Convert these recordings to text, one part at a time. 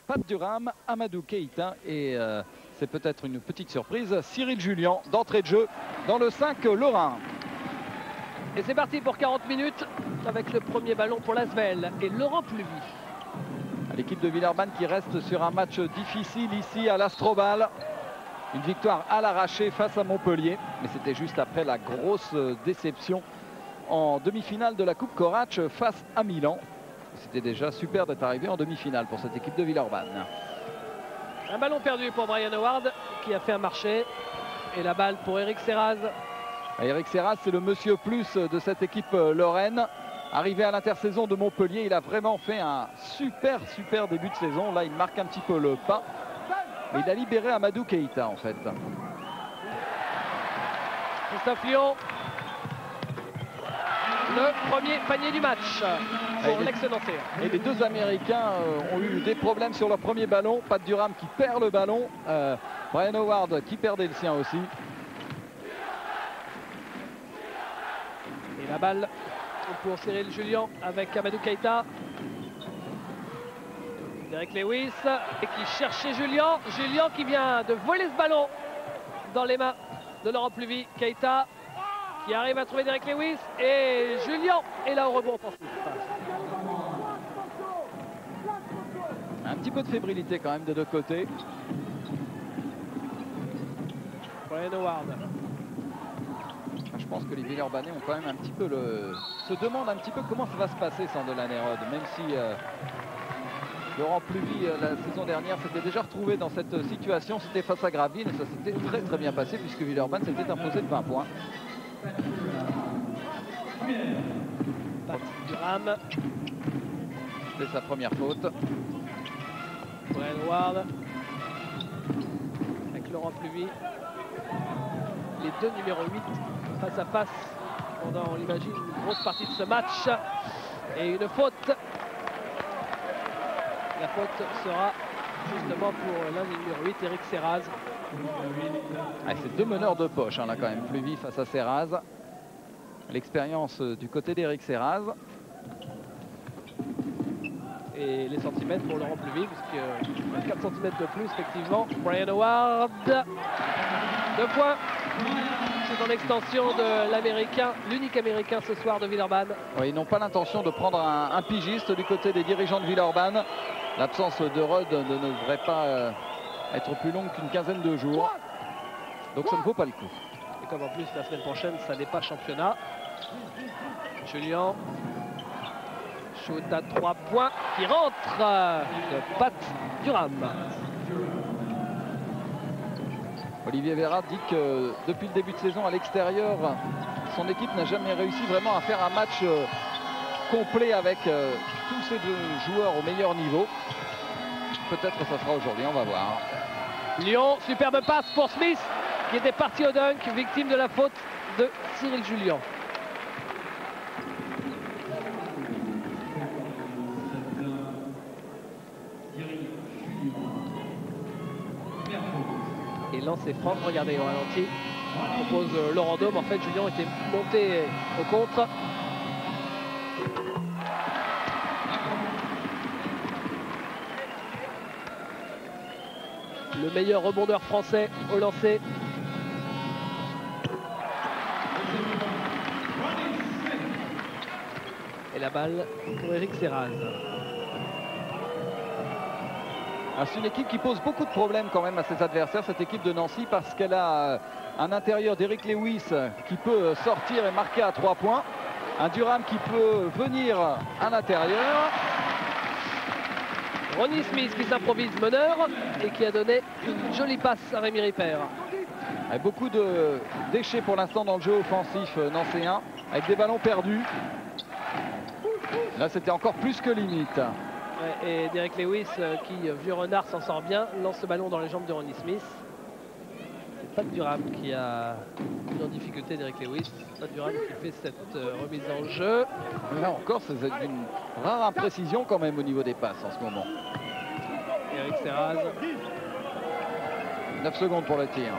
Pat Durham, Amadou Keïta et c'est peut-être une petite surprise, Cyril Julien d'entrée de jeu dans le 5 lorrain. Et c'est parti pour 40 minutes avec le premier ballon pour l'Asvel et Laurent Pluvy. L'équipe de Villeurbanne qui reste sur un match difficile ici à l'Astrobal. Une victoire à l'arraché face à Montpellier, mais c'était juste après la grosse déception en demi-finale de la Coupe Corach face à Milan. C'était déjà super d'être arrivé en demi-finale pour cette équipe de Villeurbanne. Un ballon perdu pour Brian Howard qui a fait un marché. Et la balle pour Eric Serraz. Eric Serraz, c'est le monsieur plus de cette équipe lorraine. Arrivé à l'intersaison de Montpellier, il a vraiment fait un super début de saison. Là, il marque un petit peu le pas. Mais il a libéré Amadou Keïta en fait. Christophe Lyon. Le premier panier du match pour l'ex-Nantais. Et les deux Américains ont eu des problèmes sur leur premier ballon. Pat Durham qui perd le ballon. Brian Howard qui perdait le sien aussi. Et la balle pour Cyril Julien avec Amadou Keïta. Derek Lewis et qui cherchait Julien. Julien qui vient de voler ce ballon dans les mains de Laurent Pluvy. Keïta qui arrive à trouver Derek Lewis et Julien est là au rebond offensif. Un petit peu de fébrilité quand même des deux côtés. Brian Howard. Je pense que les Villeurbanais ont quand même un petit peu se demandent un petit peu comment ça va se passer sans Dolan Hérode, même si Laurent Pluvy la saison dernière s'était déjà retrouvé dans cette situation. C'était face à Gravelines et ça s'était très bien passé puisque Villeurbanne s'était imposé de 20 points. Pat Durham. C'est sa première faute. Brian Howard avec Laurent Pluvy. Les deux numéros 8 face à face pendant, on l'imagine, une grosse partie de ce match. Et une faute. La faute sera justement pour l'un des numéros 8, Eric Serraz. C'est deux meneurs de poche là quand même, Pluvy face à Serraz. L'expérience du côté d'Eric Serraz. Et les centimètres pour Laurent Pluvy, puisque 4 cm de plus effectivement. Brian Howard. 2 points. C'est en extension de l'américain, l'unique américain ce soir de Villeurbanne. Oui, ils n'ont pas l'intention de prendre un pigiste du côté des dirigeants de Villeurbanne. L'absence de Rod ne devrait pas être plus longue qu'une quinzaine de jours. Donc ça ne vaut pas le coup. Et comme en plus la semaine prochaine, ça n'est pas championnat. Julien. Shoot à 3 points qui rentre de Pat Durham. Olivier Vérat dit que depuis le début de saison à l'extérieur, son équipe n'a jamais réussi vraiment à faire un match complet avec tous ces deux joueurs au meilleur niveau. Peut-être que ça sera aujourd'hui, on va voir. Lyon, superbe passe pour Smith qui était parti au dunk, victime de la faute de Cyril Julien. Et lancé franc, regardez au ralenti. On propose Laurent Dôme. En fait, Julien était monté au contre. Le meilleur rebondeur français au lancer. Et la balle pour Eric Serraz. C'est une équipe qui pose beaucoup de problèmes quand même à ses adversaires, cette équipe de Nancy, parce qu'elle a un intérieur d'Eric Lewis qui peut sortir et marquer à 3 points. Un Durham qui peut venir à l'intérieur. Ronnie Smith qui s'improvise meneur et qui a donné une jolie passe à Rémi Ripper. Avec beaucoup de déchets pour l'instant dans le jeu offensif nancéen, avec des ballons perdus. Là, c'était encore plus que limite. Et Derek Lewis, qui, vieux renard, s'en sort bien, lance ce ballon dans les jambes de Ronnie Smith. C'est Pat Durham qui a mis en difficulté Derek Lewis. Pat Durham qui fait cette remise en jeu. Là encore, c'est une rare imprécision quand même au niveau des passes en ce moment. Eric Serraz. 9 secondes pour le tir.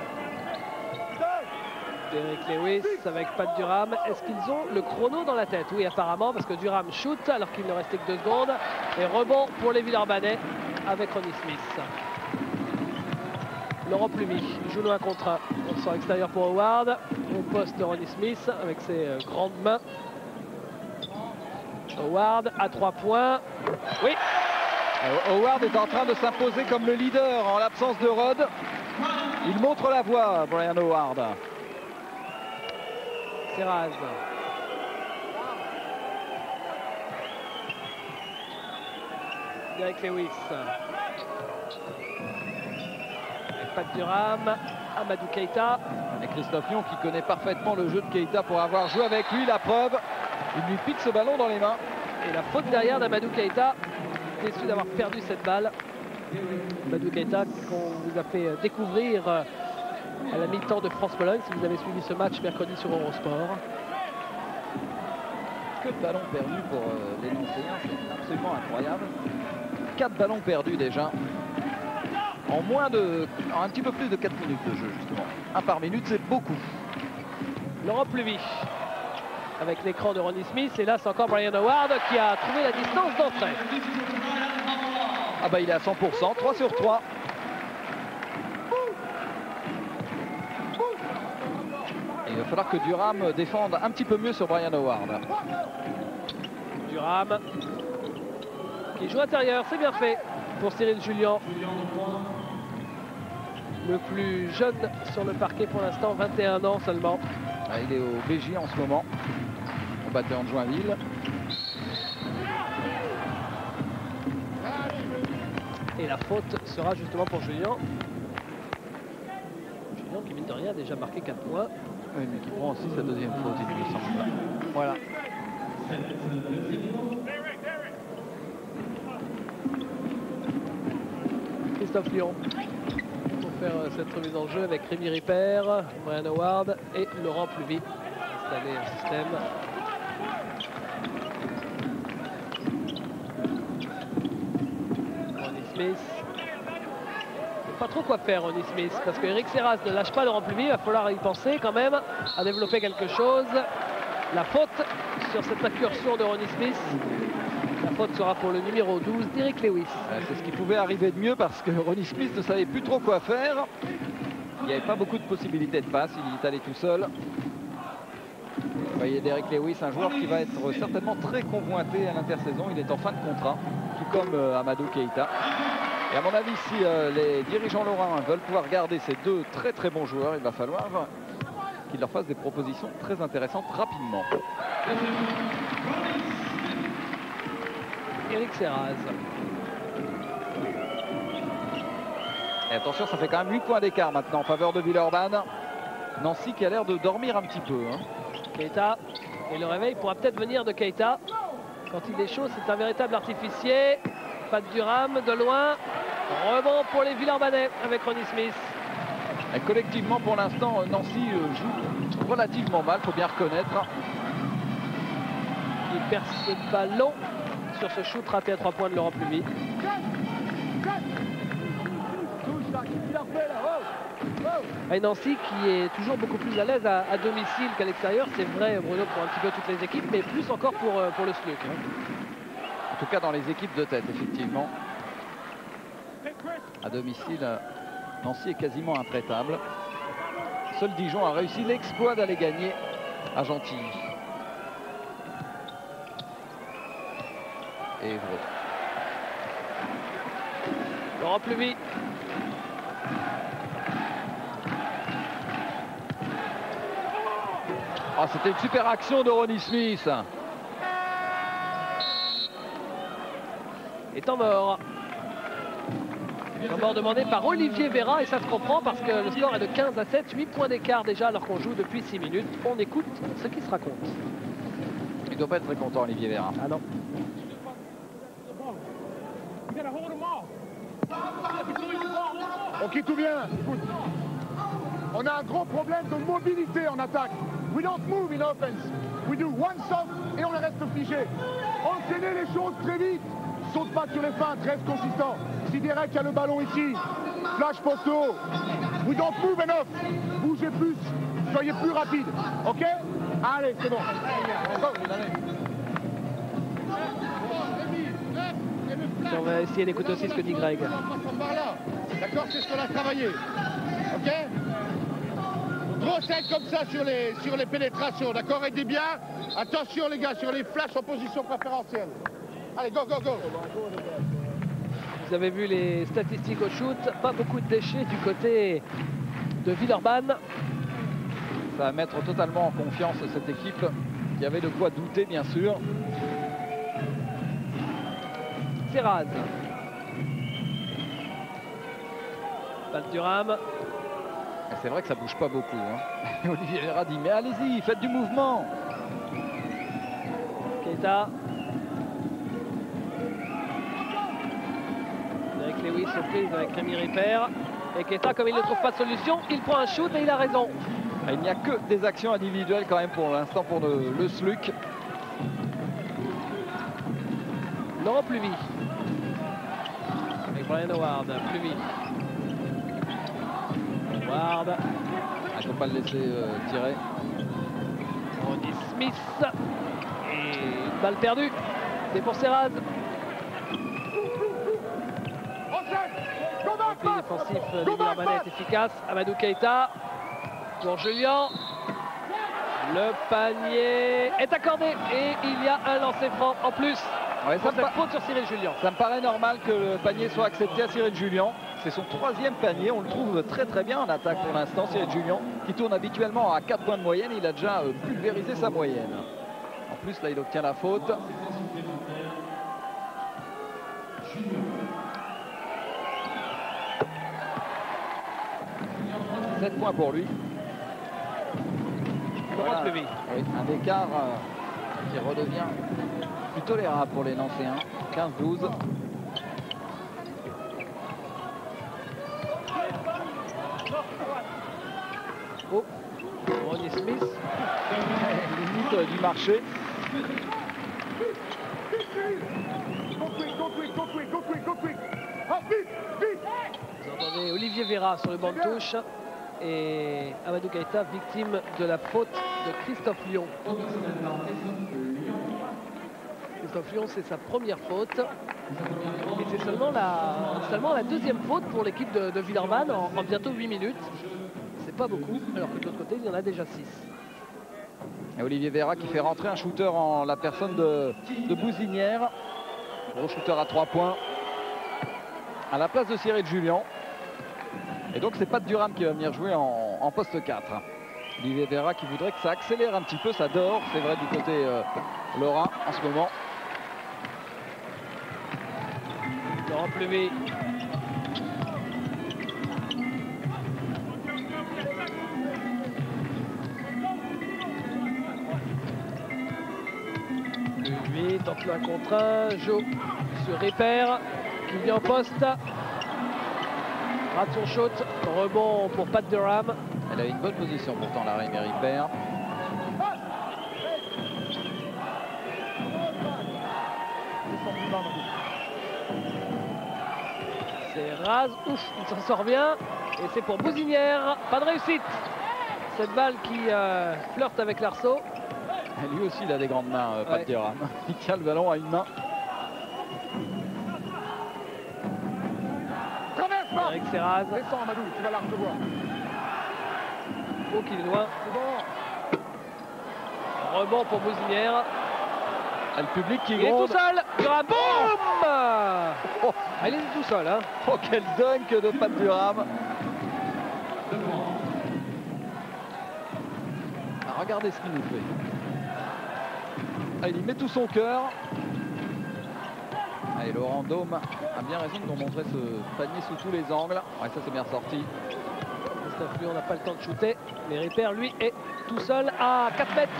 Derrick Lewis avec Pat Durham. Est-ce qu'ils ont le chrono dans la tête? Oui, apparemment, parce que Durham shoot alors qu'il ne restait que 2 secondes. Et rebond pour les Villeurbanais avec Ronnie Smith. Laurent Plumy joue le 1 contre 1. On sort extérieur pour Howard. Au poste de Ronnie Smith avec ses grandes mains. Howard à 3 points. Oui. Howard est en train de s'imposer comme le leader en l'absence de Rod. Il montre la voie, Brian Howard. Serraz. Derrick Lewis. Avec Pat Durham. Amadou Keita. Et Christophe Lyon qui connaît parfaitement le jeu de Keita pour avoir joué avec lui. La preuve, il lui pique ce ballon dans les mains. Et la faute derrière d'Amadou Keita. Déçu d'avoir perdu cette balle. Amadou Keita qu'on vous a fait découvrir à la mi-temps de France-Pologne si vous avez suivi ce match mercredi sur Eurosport. Que de ballons perdus pour les Nancéens, c'est absolument incroyable. 4 ballons perdus déjà. En un petit peu plus de 4 minutes de jeu justement. 1 par minute, c'est beaucoup. Laurent Plumy avec l'écran de Ronnie Smith. Et là, c'est encore Brian Howard qui a trouvé la distance d'entrée. Ah bah il est à 100%, 3 sur 3. Et il va falloir que Durham défende un petit peu mieux sur Brian Howard. Durham qui joue intérieur, c'est bien fait pour Cyril Julien. Le plus jeune sur le parquet pour l'instant, 21 ans seulement. Ah, il est au BJ en ce moment, au Batteur de Joinville. Et la faute sera justement pour Julien. Julien qui, mine de rien, a déjà marqué 4 points. Oui, mais qui prend aussi sa deuxième faute, il me semble. Voilà. Christophe Lyon pour faire cette remise en jeu avec Rémi Ripper, Brian Howard et Laurent Plumy. Installer un système. Smith. Pas trop quoi faire Ronnie Smith parce que Eric Serraz ne lâche pas Laurent Plumy, il va falloir y penser quand même à développer quelque chose. La faute sur cette incursion de Ronnie Smith. La faute sera pour le numéro 12, Derrick Lewis. C'est ce qui pouvait arriver de mieux parce que Ronnie Smith ne savait plus trop quoi faire. Il n'y avait pas beaucoup de possibilités de passe, il est allé tout seul. Vous voyez Derrick Lewis, un joueur qui va être certainement très convoité à l'intersaison. Il est en fin de contrat, tout comme Amadou Keita. Et à mon avis, si les dirigeants lorrains veulent pouvoir garder ces deux très très bons joueurs, il va falloir qu'ils leur fassent des propositions très intéressantes rapidement. Eric Serraz. Et attention, ça fait quand même 8 points d'écart maintenant en faveur de Villeurbanne. Nancy qui a l'air de dormir un petit peu. Keita, et le réveil pourra peut-être venir de Keita. Quand il est chaud, c'est un véritable artificier. Pas de Durham de loin. Rebond pour les Villeurbanais avec Ronnie Smith. Et collectivement, pour l'instant, Nancy joue relativement mal, il faut bien reconnaître. Il perd ce ballon sur ce shoot raté à 3 points de Laurent Plumy. Et Nancy qui est toujours beaucoup plus à l'aise à domicile qu'à l'extérieur. C'est vrai, Bruno, pour un petit peu toutes les équipes, mais plus encore pour le SLUC. En tout cas dans les équipes de tête, effectivement. À domicile, Nancy est quasiment intraitable. Seul Dijon a réussi l'exploit d'aller gagner à Gentilly. Et Évreux. Laurent Plumy. Oh, c'était une super action de Ronnie Smith. Et temps mort. Temps mort demandé par Olivier Véra et ça se comprend parce que le score est de 15 à 7, 8 points d'écart déjà alors qu'on joue depuis 6 minutes. On écoute ce qui se raconte. Il ne doit pas être très content, Olivier Véra. Ah non. Ok, tout bien. Écoute, on a un gros problème de mobilité en attaque. We don't move in offense. We do one soft et on reste figé. Enchaînez les choses très vite. Saute pas sur les feintes, reste consistant. Si Derek a le ballon ici, flash poste haut. We don't move enough. Bougez plus. soyez plus rapide. Ok? Allez, c'est bon. On va essayer d'écouter aussi ce que dit Greg. D'accord, c'est ce qu'on a travaillé. Ok? Grosse aide comme ça sur les pénétrations, d'accord? Aidez bien. Attention les gars, sur les flashs en position préférentielle. Allez, go, go, go. Vous avez vu les statistiques au shoot, pas beaucoup de déchets du côté de Villeurbanne. Ça va mettre totalement en confiance cette équipe qui avait de quoi douter, bien sûr. Serraz. Pat Durham. C'est vrai que ça bouge pas beaucoup. Hein. Olivier Vera dit mais allez-y, faites du mouvement. Keita. Avec Lewis aux prises avec Rémi Ripper. Et Keita, comme il ne trouve pas de solution, il prend un shoot et il a raison. Il n'y a que des actions individuelles quand même pour l'instant pour le SLUC. Laurent Pluvy. Avec Brian Howard. Pluvy. Howard. Il ne faut pas le laisser tirer. Ronnie Smith. Et une balle perdue. C'est pour Serraz. Le repli défensif des Villeurbanais est efficace. Amadou Keita. Pour Julien. Le panier est accordé. Et il y a un lancer franc en plus. Ouais, Pour cette faute sur Cyril Julien. Ça me paraît normal que le panier soit accepté à Cyril Julien. C'est son 3e panier. On le trouve très très bien en attaque pour l'instant. Cyril Julien qui tourne habituellement à 4 points de moyenne. Il a déjà pulvérisé sa moyenne. En plus là il obtient la faute. 7 points pour lui. Voilà. Oui, un écart qui redevient plus tolérable pour les Nancéens. 15-12. Oh, Ronnie Smith. Limite du marché. Vous entendez Olivier Vera sur le banc de touche. Et Amadou Keita, victime de la faute de Christophe Lyon. Christophe Lyon, c'est sa première faute. Et c'est seulement la deuxième faute pour l'équipe de Villeurbanne en bientôt 8 minutes. C'est pas beaucoup, alors que de l'autre côté, il y en a déjà 6. Et Olivier Vera qui fait rentrer un shooter en la personne de Bouzinière. Gros shooter à 3 points. À la place de Cyril Julien. Et donc c'est Pat Durham qui va venir jouer en poste 4. Olivier Vera qui voudrait que ça accélère un petit peu, ça dort, c'est vrai du côté Lorrain en ce moment. Laurent Pluvy. Pluvy tente le 1 contre 1, Jo sur Ripper qui vient en poste. Rate son shoot, rebond pour Pat Durham. Elle a une bonne position pourtant la Rémi Ripper. C'est Raz, ouf, il s'en sort bien. Et c'est pour Bouzinière, pas de réussite. Cette balle qui flirte avec l'arceau. Et lui aussi il a des grandes mains, Pat Durham. Il tient le ballon à une main. Avec Serraz. Descends Amadou, tu vas la recevoir. Oh qu'il est loin. Rebond pour Bouzinière. Le public qui Il est gronde. tout seul. Durham, boum Oh, il est tout seul. Hein. oh, quel dunk de Pat Durham. Ah, regardez ce qu'il nous fait. Ah, il y met tout son cœur. Allez, Laurent Dôme a bien raison de nous montrer ce panier sous tous les angles. Ouais, ça c'est bien sorti. Christophe Lyon n'a pas le temps de shooter. Mais Ripper, lui, est tout seul à 4 mètres.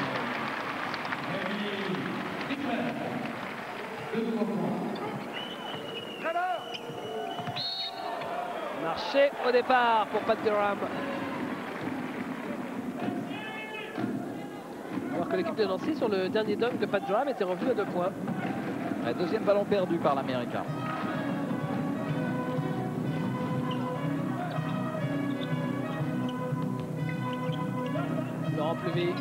Marché au départ pour Pat Durham. Alors que l'équipe de Nancy, sur le dernier dunk de Pat Durham, était revenue à 2 points. Ouais, deuxième ballon perdu par l'Américain. Laurent Pluvy.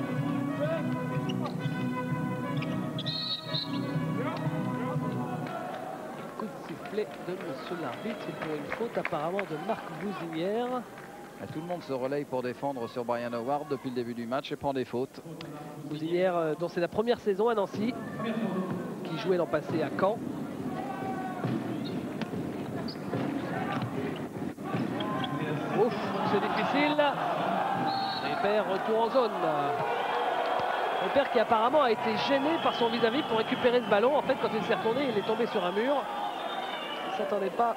Coup de sifflet de monsieur l'arbitre pour une faute apparemment de Marc Bouzinière. Tout le monde se relaye pour défendre sur Brian Howard depuis le début du match et prend des fautes. Bouzinière, dont c'est la première saison à Nancy, qui jouait l'an passé à Caen. Ouf, c'est difficile. Ripert, retour en zone. Ripert qui apparemment a été gêné par son vis-à-vis pour récupérer ce ballon. En fait, quand il s'est retourné, il est tombé sur un mur. Il ne s'attendait pas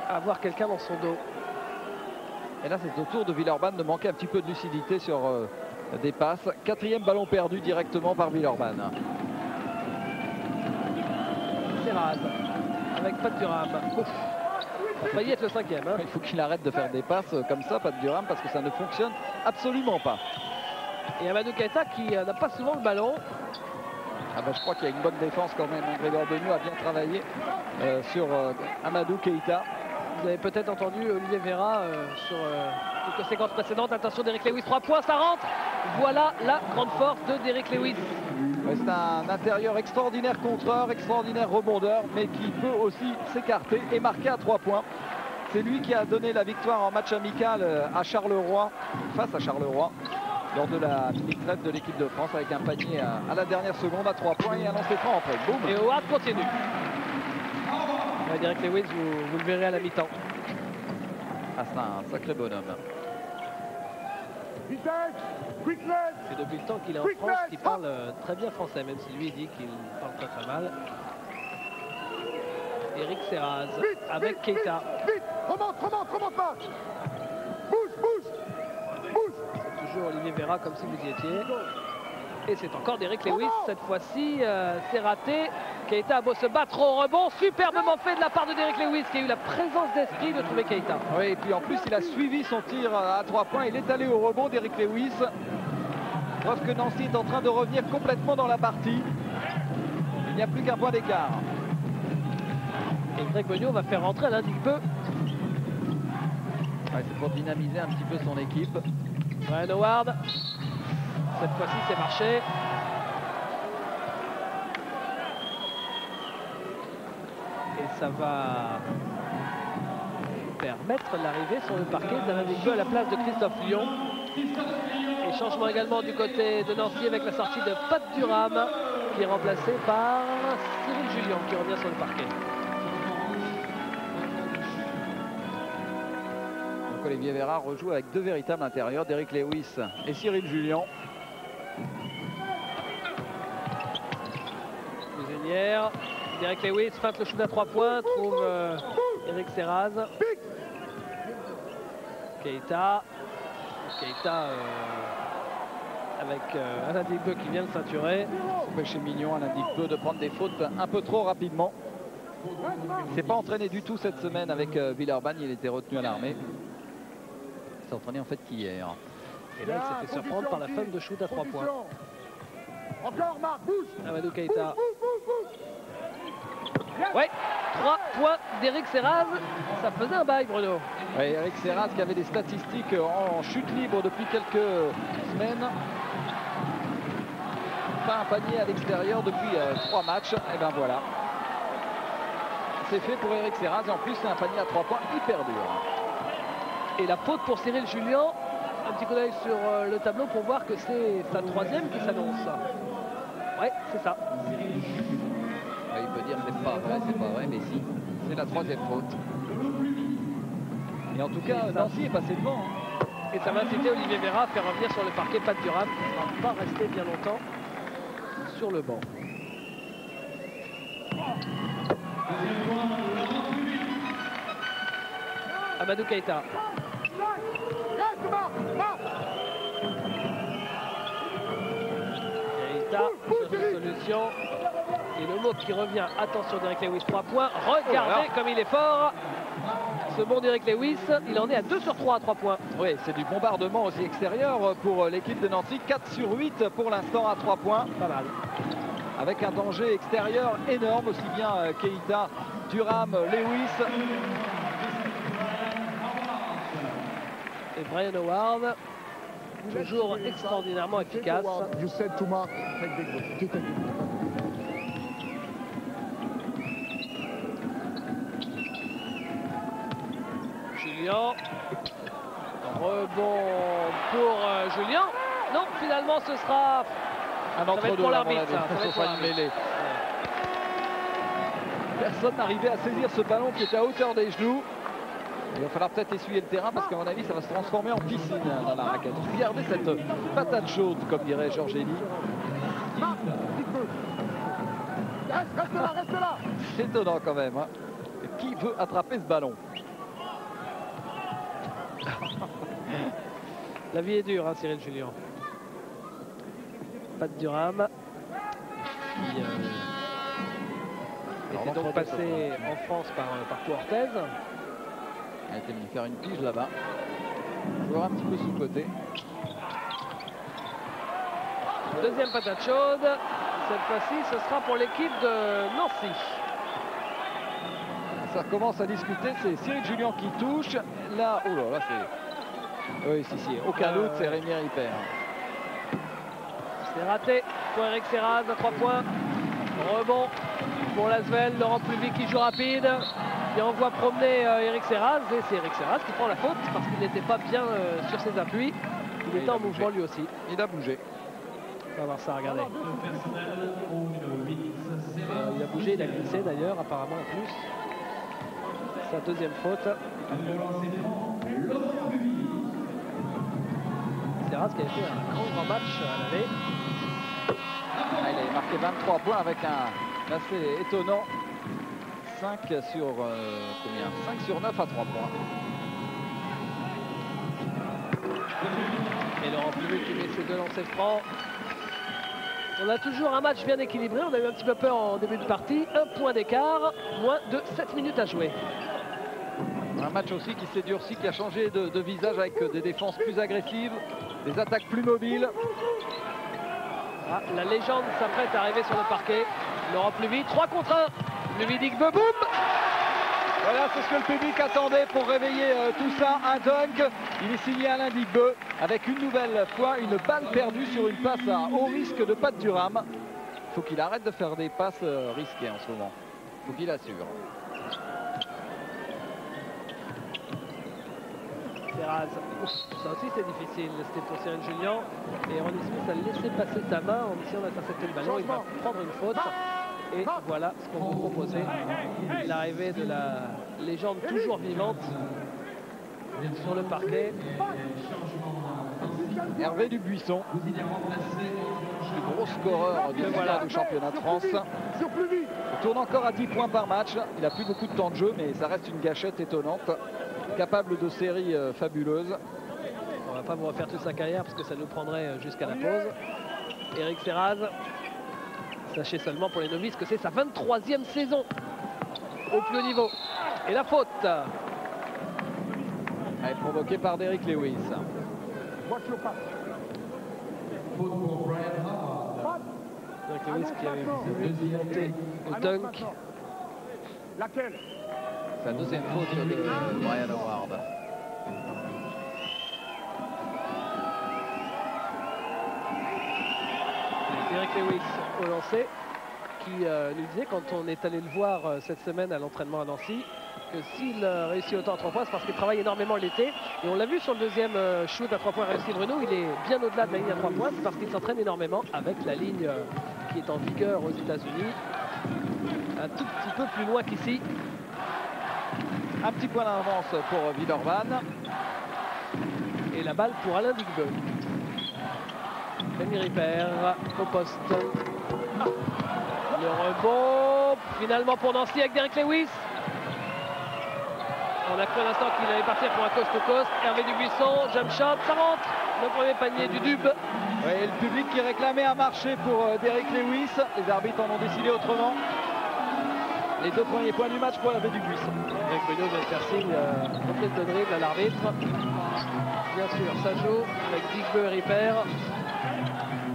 à voir quelqu'un dans son dos. Et là, c'est au tour de Villeurbanne de manquer un petit peu de lucidité sur des passes. 4e ballon perdu directement par Villeurbanne. Serraz avec Pat Durham. Ouf, ça a failli être le 5e. Hein. Il faut qu'il arrête de faire des passes comme ça, Pat Durham, parce que ça ne fonctionne absolument pas. Et Amadou Keita qui n'a pas souvent le ballon. Ah bah, je crois qu'il y a une bonne défense quand même. Grégoire Benoît a bien travaillé sur Amadou Keita. Vous avez peut-être entendu Olivier Vera sur quelques séquences précédentes. Attention, Derrick Lewis, 3 points, ça rentre. Voilà la grande force de Derrick Lewis. Ouais, c'est un intérieur extraordinaire contreur, extraordinaire rebondeur, mais qui peut aussi s'écarter et marquer à 3 points. C'est lui qui a donné la victoire en match amical à Charleroi, face à Charleroi, lors de la mini-trêve de l'équipe de France, avec un panier à la dernière seconde à 3 points et un lancer franc après. Boum. Et Howard continue. Derrick Lewis, vous le verrez à la mi-temps. Ah, c'est un sacré bonhomme. Et depuis le temps qu'il est en France, qu'il parle très bien français, même si lui dit qu'il parle très très mal. Eric Serraz avec Keita. Vite, remonte pas. Bouge. C'est toujours Olivier Vera comme si vous y étiez. Et c'est encore Derrick Lewis, cette fois-ci, c'est raté. Keita a beau se battre au rebond, superbement fait de la part de Derrick Lewis qui a eu la présence d'esprit de trouver Keita. Oui, et puis en plus il a suivi son tir à 3 points, il est allé au rebond, Derrick Lewis. Preuve que Nancy est en train de revenir complètement dans la partie. Il n'y a plus qu'un point d'écart. Et Greg Beugnot va faire rentrer Alain Digbe. Ouais, c'est pour dynamiser un petit peu son équipe. Brian Howard. Cette fois-ci, c'est marché. Et ça va permettre l'arrivée sur le parquet d'Alain Digbe à la place de Christophe Lyon. Et changement également du côté de Nancy avec la sortie de Pat Durham qui est remplacé par Cyril Julien qui revient sur le parquet. Donc Olivier Vera rejoue avec 2 véritables intérieurs, Derrick Lewis et Cyril Julien. Bouzinière, Derrick Lewis feinte le shoot à 3 points, trouve Eric Serraz. Keita avec Alain Digbe qui vient de ceinturer. C'est mignon Alain Digbe de prendre des fautes un peu trop rapidement. Il s'est pas entraîné du tout cette semaine avec Villeurbanne, il était retenu à l'armée. Il s'est entraîné en fait qu'hier. Et là, il s'est fait surprendre par la feinte de shoot à 3 points. Encore Marc, bouge. Amadou Keita. Ouais, 3 points d'Eric Serraz. Ça faisait un bail, Bruno. Oui, Eric Serraz qui avait des statistiques en chute libre depuis quelques semaines. Pas un panier à l'extérieur depuis 3 matchs. Et ben voilà. C'est fait pour Eric Serraz et en plus c'est un panier à 3 points hyper dur. Et la faute pour Cyril Julien. Un petit coup d'œil sur le tableau pour voir que c'est sa 3e qui s'annonce. Ouais, c'est ça. Ouais, il peut dire c'est pas vrai, mais si. C'est la 3e faute. Et en tout cas, Nancy est passé devant. Hein. Et ça va inciter Olivier Vera à faire revenir sur le parquet Pat Durham qui ne sera pas resté bien longtemps sur le banc. Amadou Keita. Keita sur une solution. Et le mot qui revient, attention Derrick Lewis, 3 points. Regardez comme il est fort. Ce bon Derrick Lewis, il en est à 2 sur 3 à 3 points. Oui, c'est du bombardement aussi extérieur pour l'équipe de Nancy. 4 sur 8 pour l'instant à 3 points. Pas mal. Avec un danger extérieur énorme, aussi bien Keita, Durham, Lewis. Et Brian Howard toujours extraordinairement efficace. You said to Mark, take big book. Take it. Julien. Rebond pour Julien. Non, finalement, ce sera un entre-deux pour l'arbitre. Personne n'arrivait à saisir ce ballon qui était à hauteur des genoux. Il va falloir peut-être essuyer le terrain parce qu'à mon avis, ça va se transformer en piscine dans la raquette. Regardez cette patate chaude, comme dirait Georges Elie. Reste là, reste là. C'est étonnant quand même. Hein. Qui veut attraper ce ballon? La vie est dure, hein, Cyril Julien. Pat Durham, qui était donc passé en France par Cortez. Il a été venu faire une pige là-bas. Joueur un petit peu sous le côté. Deuxième patate chaude. Cette fois-ci, ce sera pour l'équipe de Nancy. Ça commence à discuter. C'est Cyril Julien qui touche. Là, oh là, là c'est... Oui, si. Aucun doute, c'est Rémi Ripper. C'est raté pour Eric Serraz à 3 points. Rebond pour Lasvel. Laurent Pluvy qui joue rapide. Qui envoie promener Eric Serraz. Et c'est Eric Serraz qui prend la faute parce qu'il n'était pas bien sur ses appuis. Il était en mouvement lui aussi. Il a bougé. On va voir ça, regardez. Il a bougé, il a glissé d'ailleurs, apparemment en plus. Sa deuxième faute. Serraz qui a fait un grand match à l'année. Il avait marqué 23 points avec un assez étonnant 5 sur combien 5 sur 9 à 3 points. Et Laurent Pluvy qui met ses 2 lancers francs. On a toujours un match bien équilibré. On a eu un petit peu peur en début de partie. 1 point d'écart, moins de 7 minutes à jouer. Un match aussi qui s'est durci, qui a changé de visage avec des défenses plus agressives, des attaques plus mobiles. Ah, la légende s'apprête à arriver sur le parquet. Laurent Pluvy, 3 contre 1. Pluvy dit boum. Voilà, c'est ce que le public attendait pour réveiller tout ça. Un dunk. Il est signé Alain Digbeu avec une nouvelle fois une balle perdue sur une passe à haut risque de Pat Durham. Il faut qu'il arrête de faire des passes risquées en ce moment. Il faut qu'il assure. Serraz. Ça aussi c'est difficile, c'était pour Cyril Julien. Et Ronnie Smith a laissé passer sa main en essayant d'intercepter le ballon. Il va prendre une faute. Et voilà ce qu'on vous proposait. L'arrivée de la légende toujours vivante sur le parquet. Hervé Dubuisson, le gros scoreur du championnat de France. Il tourne encore à 10 points par match. Il n'a plus beaucoup de temps de jeu, mais ça reste une gâchette étonnante. Capable de séries fabuleuses. On va pas vous refaire toute sa carrière parce que ça nous prendrait jusqu'à la pause. Eric Serraz, sachez seulement pour les novices que c'est sa 23e saison au plus haut niveau. Et la faute elle est provoquée par Derrick Lewis. Derrick Lewis qui avait voulu monter le dunk. Laquelle? Sa deuxième faute de Brian Howard. Derrick Lewis au lancer qui nous disait quand on est allé le voir cette semaine à l'entraînement à Nancy que s'il réussit autant à 3 points c'est parce qu'il travaille énormément l'été et on l'a vu sur le deuxième shoot à 3 points réussi Bruno, il est bien au-delà de la ligne à 3 points, c'est parce qu'il s'entraîne énormément avec la ligne qui est en vigueur aux États-Unis, un tout petit peu plus loin qu'ici. Un petit point d'avance pour Villeurbanne. Et la balle pour Alain Digbeu. Rémi Ripper au poste. Le rebond finalement pour Nancy avec Derrick Lewis. On a cru un instant qu'il allait partir pour un coast-to-coast. Hervé Dubuisson, jump shot, ça rentre. Le premier panier du Dub. Oui, le public qui réclamait un marché pour Derrick Lewis. Les arbitres en ont décidé autrement. Les 2 premiers points du match pour Hervé Dubuisson. Avec Bruno vient de faire signe complète de dribble à l'arbitre. Bien sûr, ça joue avec Digbeu et Ripper.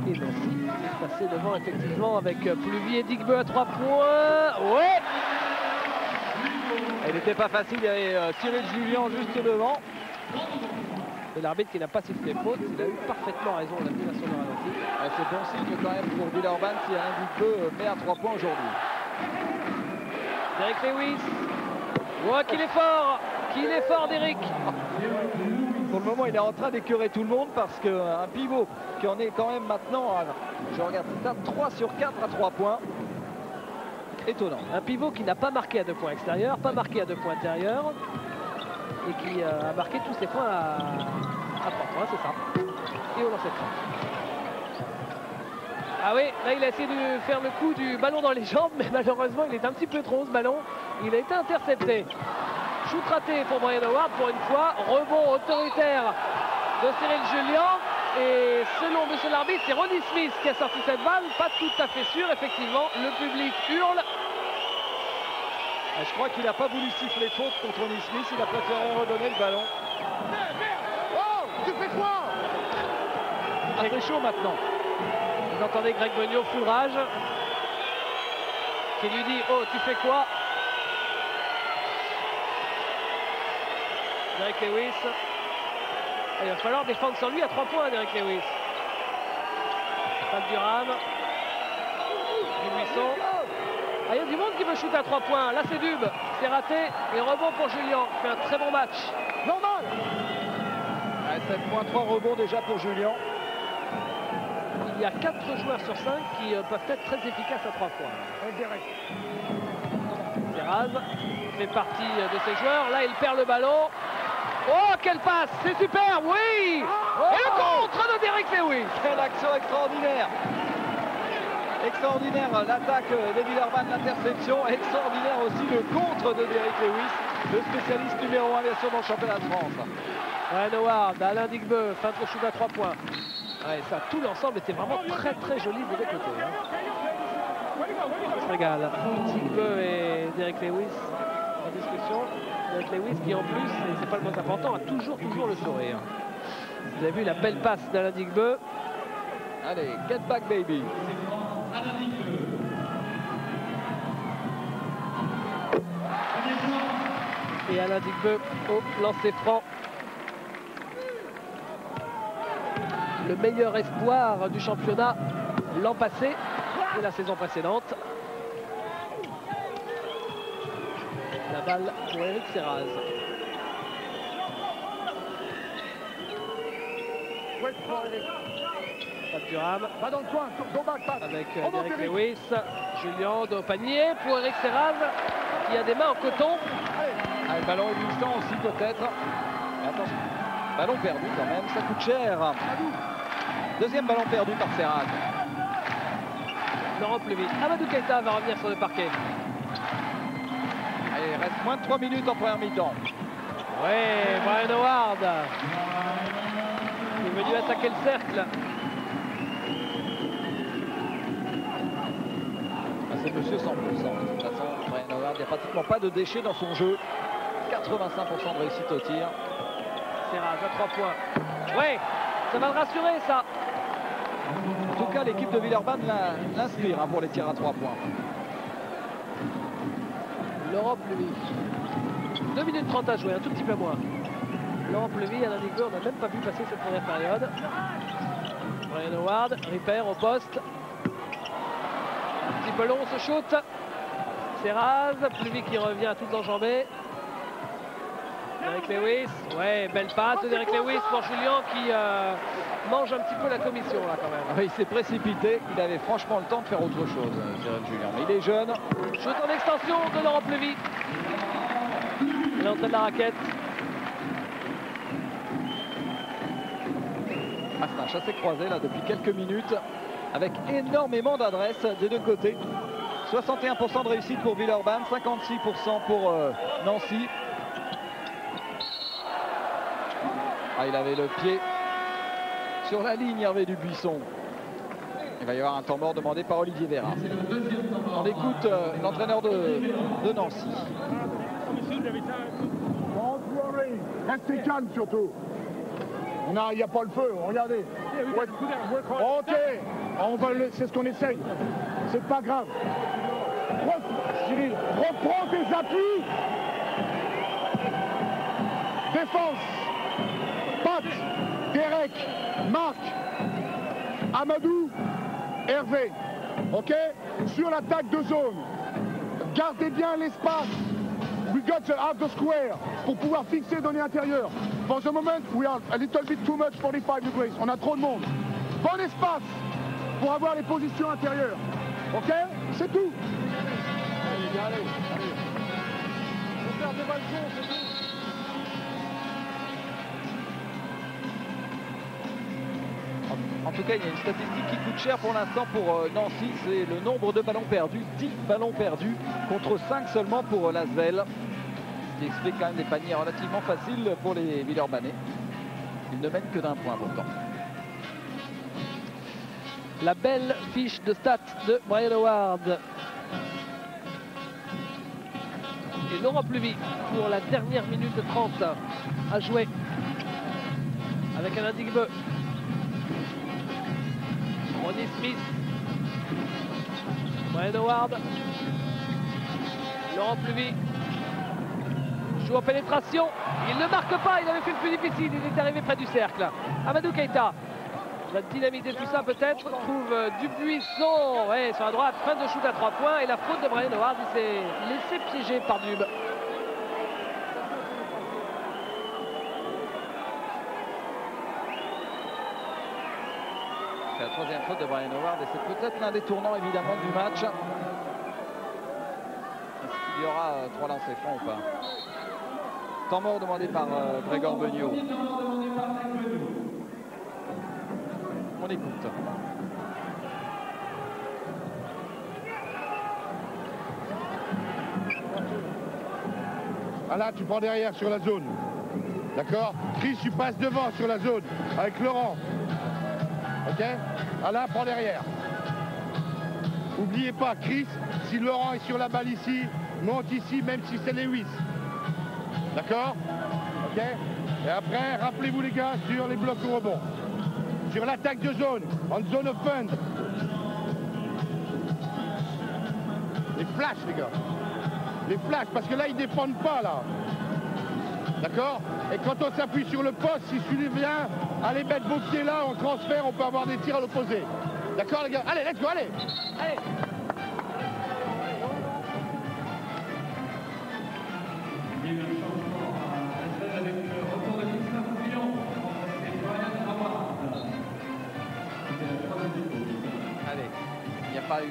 Et Nancy est passé devant effectivement avec Pluvy et Digbeu à 3 points. Ouais! Il n'était pas facile, il y avait Cyril Julien juste devant. Et l'arbitre qui n'a pas sifflé faute, il a eu parfaitement raison, on l'a vu là sur le ralenti. C'est bon signe quand même pour Villeurbanne si Alain Ducbeux met à 3 points aujourd'hui. Derek Lewis. Oh, qu'il est fort Derek. Pour le moment, il est en train d'écœurer tout le monde parce qu'un pivot qui en est quand même maintenant, je regarde ça, 3 sur 4 à 3 points. Étonnant. Un pivot qui n'a pas marqué à 2 points extérieurs, pas marqué à 2 points intérieurs et qui a marqué tous ses points à 3 points, c'est ça. Et au lancer franc. Ah oui, là il a essayé de faire le coup du ballon dans les jambes, mais malheureusement il est un petit peu trop ce ballon. Il a été intercepté. Shoot raté pour Brian Howard pour une fois. Rebond autoritaire de Cyril Julien. Et selon monsieur l'arbitre, c'est Ronnie Smith qui a sorti cette balle. Pas tout à fait sûr, effectivement. Le public hurle. Je crois qu'il n'a pas voulu siffler faute contre Ronnie Smith. Il a préféré redonner le ballon. Oh, tu fais quoi? C'est chaud maintenant. Vous entendez Greg Beugnot, full rage, qui lui dit « Oh, tu fais quoi ?» Derek Lewis. Et il va falloir défendre sur lui à 3 points, Derek Lewis. Pas du Ram. Du Buisson. Ah, il y a du monde qui veut shooter à 3 points. Là, c'est Dub. C'est raté. Et rebond pour Julien. Il fait un très bon match. Normal. 7 points, 3 rebonds déjà pour Julien. Il y a 4 joueurs sur 5 qui peuvent être très efficaces à 3 points. Serraz fait partie de ces joueurs. Là, il perd le ballon. Oh, quelle passe! C'est super, oui! Et le contre de Derek Lewis! Quelle action extraordinaire! Extraordinaire l'attaque de Villeurbanne, l'interception. Extraordinaire aussi le contre de Derek Lewis, le spécialiste numéro 1 bien sûr dans le championnat de France. Ryan Howard, Alain Digbeu, fin de shoot à 3 points. Ouais, ça, tout l'ensemble était vraiment très très joli des deux côtés. On se régale. Digbeu et Derek Lewis en discussion. Derek Lewis qui en plus, et c'est pas le moins important, a toujours le sourire. Vous avez vu la belle passe d'Alain Digbeu. Allez, get back baby. Et Alain Digbeu au lancer franc. Le meilleur espoir du championnat l'an passé et la saison précédente. La balle pour Eric Serraz. Pat Durham. Va dans le coin, go back, passe. Avec Derek Lewis. Julien de panier pour Eric Serraz qui a des mains en coton. Le ballon est glissant aussi peut-être. Attention, ballon perdu quand même, ça coûte cher. Deuxième ballon perdu par Serraz. Laurent Plevy. Amadou Keita va revenir sur le parquet. Allez, il reste moins de 3 minutes en première mi-temps. Ouais, Brian Howard. Il est venu attaquer le cercle. C'est monsieur 100%. De toute façon, Brian Howard, il n'y a pratiquement pas de déchets dans son jeu. 85% de réussite au tir. Serraz à 3 points. Ouais, ça va le rassurer ça. En tout cas, l'équipe de Villeurbanne l'inspire pour les tirs à 3 points. Laurent Plevy. 2 minutes 30 à jouer, un tout petit peu moins. Laurent Plevy, Alain Digbeu, on n'a même pas vu passer cette première période. Brian Howard, Ripper au poste. Un petit peu long ce shoot. Serraz, Plevy qui revient à toutes enjambées. Derek Lewis, ouais, belle passe de Derek Lewis pour Julien qui mange un petit peu la commission là quand même. Il s'est précipité, il avait franchement le temps de faire autre chose, Cyril Julien. Mais il est jeune. Shoot en extension de Laurent Plevy. L'entrée de la raquette. C'est un chassé-croisé là depuis quelques minutes avec énormément d'adresse des deux côtés. 61% de réussite pour Villeurbanne, 56% pour Nancy. Il avait le pied sur la ligne, Hervé Dubuisson. Il va y avoir un temps mort demandé par Olivier Véra. On écoute l'entraîneur de Nancy. Restez calme surtout. Il n'y a pas le feu, regardez. Ok, c'est ce qu'on essaye. C'est pas grave. Cyril, reprends tes appuis. Défense. Pat. avec Marc, Amadou, Hervé. Ok? Sur l'attaque de zone, gardez bien l'espace. We got to have the square pour pouvoir fixer données intérieures. For the moment, we are a little bit too much 45 degrees. On a trop de monde. Bon espace pour avoir les positions intérieures. Ok? C'est tout. Allez, allez. Faut faire des balcons, c'est tout. En tout cas, il y a une statistique qui coûte cher pour l'instant pour Nancy, c'est le nombre de ballons perdus, 10 ballons perdus contre 5 seulement pour l'Asvel. Ce qui explique quand même des paniers relativement faciles pour les Villeurbanais. Ils ne mènent que d'un point pourtant. La belle fiche de stats de Brian Howard. Et Laurent Pluvy pour la dernière minute 30 à jouer avec un Indigbeu. Ronnie Smith, Brian Howard, Laurent Pluvy joue en pénétration, il ne marque pas, il avait fait le plus difficile, il est arrivé près du cercle. Amadou Keïta va dynamiter tout ça peut-être, trouve Dubuisson ouais, sur la droite, fin de shoot à 3 points et la faute de Brian Howard, il s'est laissé piéger par Dub. C'est la troisième faute de Brian Howard et c'est peut-être l'un des tournants évidemment du match. Est-ce qu'il y aura 3 lancers francs ou pas? Temps mort demandé par Grégor Beugnot. On écoute. Ah là, tu prends derrière sur la zone. D'accord? Chris, tu passes devant sur la zone avec Laurent. Ok? Ah là, prends derrière. N'oubliez pas, Chris, si Laurent est sur la balle ici, monte ici, même si c'est Lewis. D'accord? Ok? Et après, rappelez-vous les gars, sur les blocs au rebond. Sur l'attaque de zone, en zone of fund. Les flashs, les gars. Les flashs, parce que là, ils défendent pas, là. D'accord? Et quand on s'appuie sur le poste, si celui vient, allez mettre vos pieds là, en transfert, on peut avoir des tirs à l'opposé. D'accord, les gars? Allez, let's go, allez! Allez! Allez, il n'y a pas eu,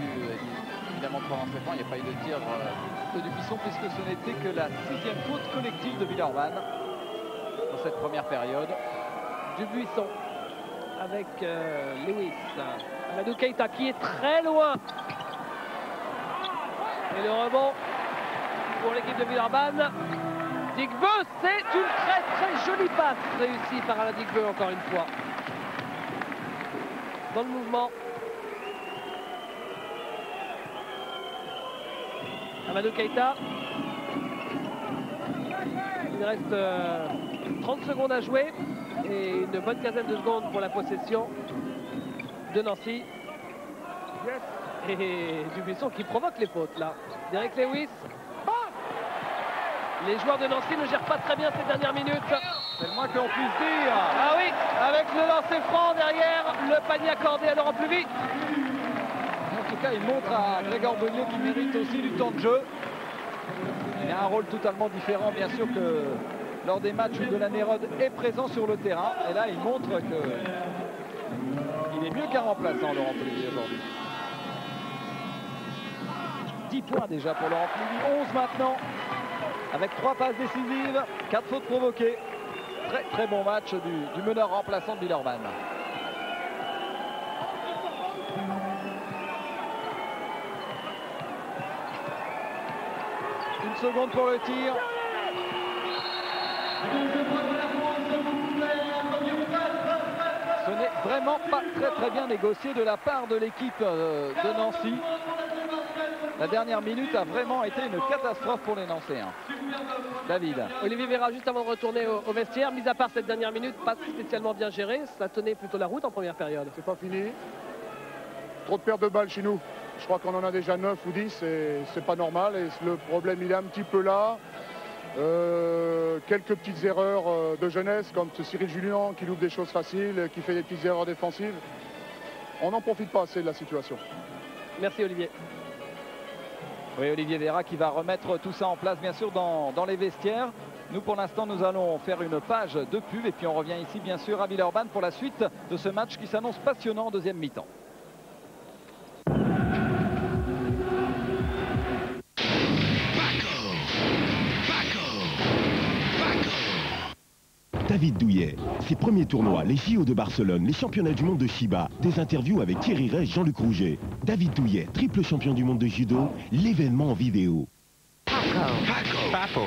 évidemment, pour lancers francs, il n'y a pas eu de tir de Dubuisson puisque ce n'était que la 6e faute collective de Villeurbanne dans cette première période. Dubuisson avec Lewis. Amadou Keïta qui est très loin. Et le rebond pour l'équipe de Villeurbanne. Digbeu, c'est une très très jolie passe réussie par Alain Digbeu encore une fois. Dans le mouvement. Amadou Keïta. Il reste 30 secondes à jouer et une bonne quinzaine de secondes pour la possession de Nancy. Et Dubuisson qui provoque les fautes là. Derek Lewis. Les joueurs de Nancy ne gèrent pas très bien ces dernières minutes. C'est le moins que l'on puisse dire. Ah oui, avec le lancer franc derrière, le panier accordé à Laurent Pluvy. En tout cas, il montre à Grégor Beugnot qu'il mérite aussi du temps de jeu. Il a un rôle totalement différent, bien sûr, que lors des matchs où Delan Hérode est présent sur le terrain. Et là, il montre qu'il est mieux qu'un remplaçant, Laurent Pluvy, aujourd'hui. 10 points déjà pour Laurent Pluvy, 11 maintenant, avec 3 passes décisives, 4 fautes provoquées. Très très bon match du meneur remplaçant de Villeurbanne. Une seconde pour le tir. Ce n'est vraiment pas très bien négocié de la part de l'équipe de Nancy. La dernière minute a vraiment été une catastrophe pour les Nancéens. David. Olivier Véra, juste avant de retourner au vestiaire, mis à part cette dernière minute, pas spécialement bien géré, ça tenait plutôt la route en première période. C'est pas fini. Trop de pertes de balles chez nous. Je crois qu'on en a déjà 9 ou 10 et c'est pas normal. Et le problème, il est un petit peu là. quelques petites erreurs de jeunesse, comme ce Cyril Julien qui loupe des choses faciles, qui fait des petites erreurs défensives. On n'en profite pas assez de la situation. Merci Olivier. Oui, Olivier Vera qui va remettre tout ça en place, bien sûr, dans les vestiaires. Nous, pour l'instant, nous allons faire une page de pub et puis on revient ici, bien sûr, à Villeurbanne pour la suite de ce match qui s'annonce passionnant en deuxième mi-temps. David Douillet, ses premiers tournois, les JO de Barcelone, les championnats du monde de Chiba, des interviews avec Thierry Rey, Jean-Luc Rouget. David Douillet, triple champion du monde de judo, l'événement en vidéo. Paco.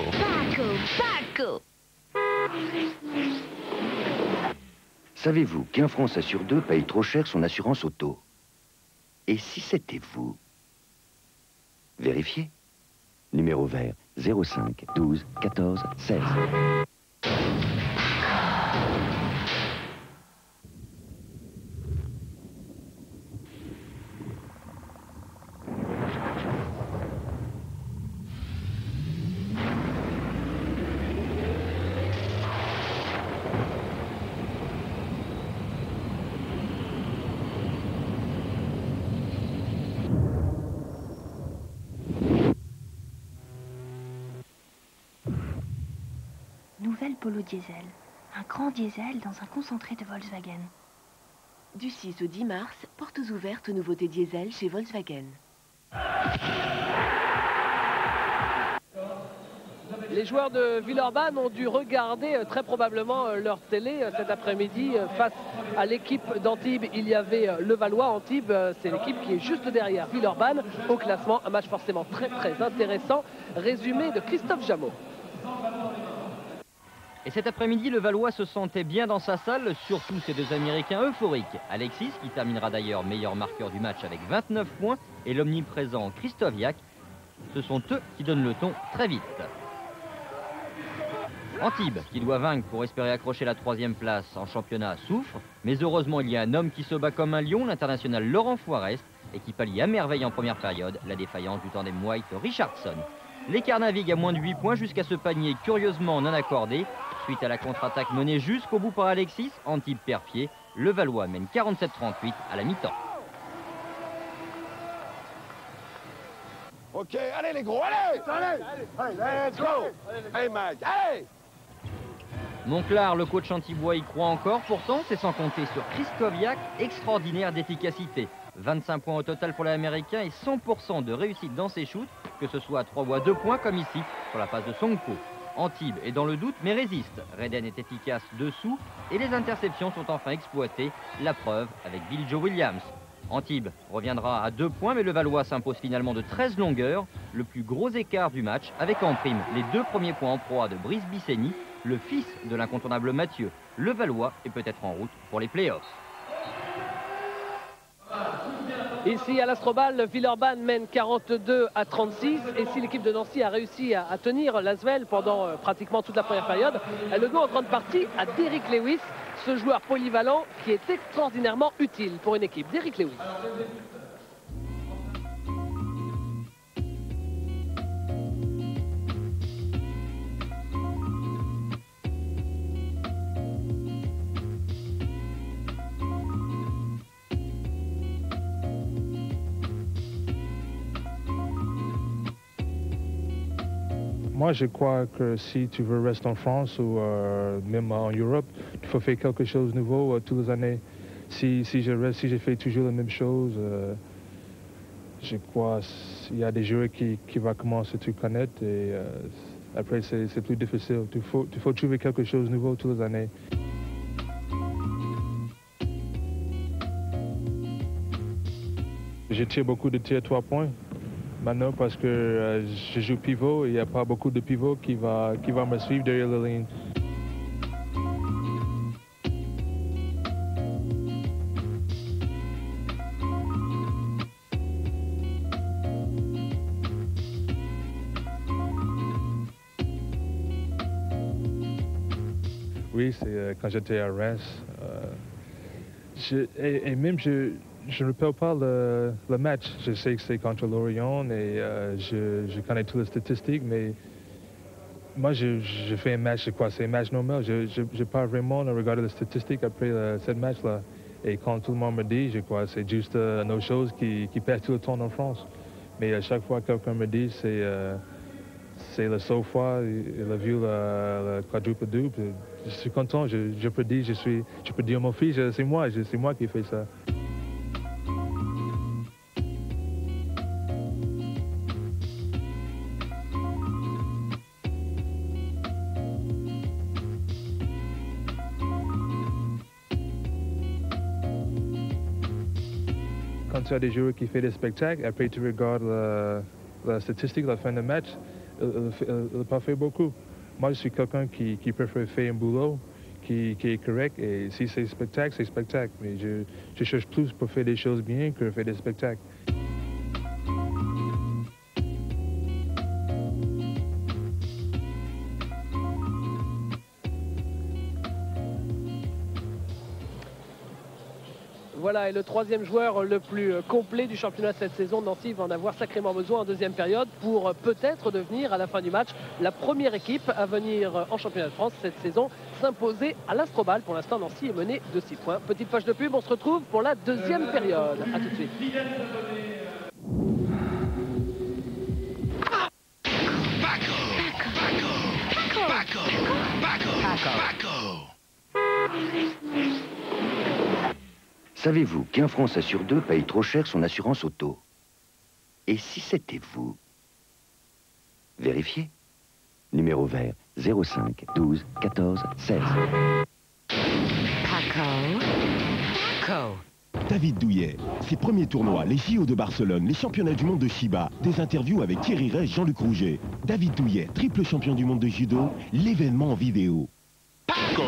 Savez-vous qu'un Français sur deux paye trop cher son assurance auto? Et si c'était vous? Vérifiez. Numéro vert 05 12 14 16. Nouvelle Polo Diesel. Un grand diesel dans un concentré de Volkswagen. Du 6 au 10 mars, portes ouvertes aux nouveautés diesel chez Volkswagen. Les joueurs de Villeurbanne ont dû regarder très probablement leur télé cet après-midi face à l'équipe d'Antibes. Il y avait Levallois. Antibes, c'est l'équipe qui est juste derrière Villeurbanne au classement. Un match forcément très intéressant. Résumé de Christophe Jameau. Et cet après-midi, le Valois se sentait bien dans sa salle, surtout ces deux Américains euphoriques. Alexis, qui terminera d'ailleurs meilleur marqueur du match avec 29 points, et l'omniprésent Krzysztofiak. Ce sont eux qui donnent le ton très vite. Antibes, qui doit vaincre pour espérer accrocher la 3e place en championnat, souffre. Mais heureusement, il y a un homme qui se bat comme un lion, l'international Laurent Foirest, et qui pallie à merveille en première période la défaillance du tandem White-Richardson. L'écart navigue à moins de 8 points jusqu'à ce panier curieusement non accordé. Suite à la contre-attaque menée jusqu'au bout par Alexis, Antibes perd pied. Le Valois mène 47-38 à la mi-temps. Ok, allez les gros, allez, let's go. Allez Mike, allez. Monclar, le coach antibois, y croit encore. Pourtant, c'est sans compter sur Krzysztofiak, extraordinaire d'efficacité. 25 points au total pour l'Américain et 100% de réussite dans ses shoots, que ce soit à 3 ou à 2 points comme ici, sur la passe de Songpo. Antibes est dans le doute mais résiste. Reden est efficace dessous et les interceptions sont enfin exploitées. La preuve avec Bill Joe Williams. Antibes reviendra à 2 points mais le Valois s'impose finalement de 13 longueurs. Le plus gros écart du match avec en prime les 2 premiers points en proie de Brice Bisseni, le fils de l'incontournable Mathieu. Le Valois est peut-être en route pour les playoffs. Ici à l'Astrobal, Villeurbanne mène 42-36 et si l'équipe de Nancy a réussi à tenir l'Asvel pendant pratiquement toute la première période, elle le doit en grande partie à Derrick Lewis, ce joueur polyvalent qui est extraordinairement utile pour une équipe. Derrick Lewis. Moi, je crois que si tu veux rester en France ou même en Europe, il faut faire quelque chose de nouveau toutes les années. Si je reste, si je fais toujours la même chose, je crois qu'il y a des joueurs qui vont commencer à te connaître et après c'est plus difficile. Il faut trouver quelque chose de nouveau toutes les années. Je tire beaucoup de tirs à 3 points. Maintenant, parce que je joue pivot et il n'y a pas beaucoup de pivots qui va me suivre derrière la ligne. Oui, c'est quand j'étais à Reims. Et même je ne rappelle pas le match. Je sais que c'est contre Lorient et je connais toutes les statistiques, mais Moi, je fais un match, c'est un match normal. Je parle vraiment, regarder les statistiques après ce match-là. Et quand tout le monde me dit, c'est juste une autre chose qui passe tout le temps en France. Mais à chaque fois que quelqu'un me dit, c'est la seule fois, il a vu le quadruple-double. Je suis content, je peux dire à mon fils, c'est moi qui fais ça. Quand tu as des joueurs qui font des spectacles, après tu regardes la statistique à la fin du match, il n'a pas fait beaucoup. Moi, je suis quelqu'un qui préfère faire un boulot qui est correct, et si c'est spectacle, c'est spectacle. Mais je cherche plus pour faire des choses bien que faire des spectacles. Voilà, et le troisième joueur le plus complet du championnat cette saison, Nancy va en avoir sacrément besoin en deuxième période pour peut-être devenir à la fin du match la première équipe à venir en championnat de France cette saison s'imposer à l'Astrobal. Pour l'instant, Nancy est mené de 6 points. Petite page de pub, on se retrouve pour la deuxième période. A tout de suite. Savez-vous qu'un Français sur 2 paye trop cher son assurance auto? Et si c'était vous? Vérifiez. Numéro vert 05 12 14 16. Paco. David Douillet, ses premiers tournois, les JO de Barcelone, les championnats du monde de Chiba, des interviews avec Thierry Rey, Jean-Luc Rouget. David Douillet, triple champion du monde de judo, l'événement en vidéo. Paco.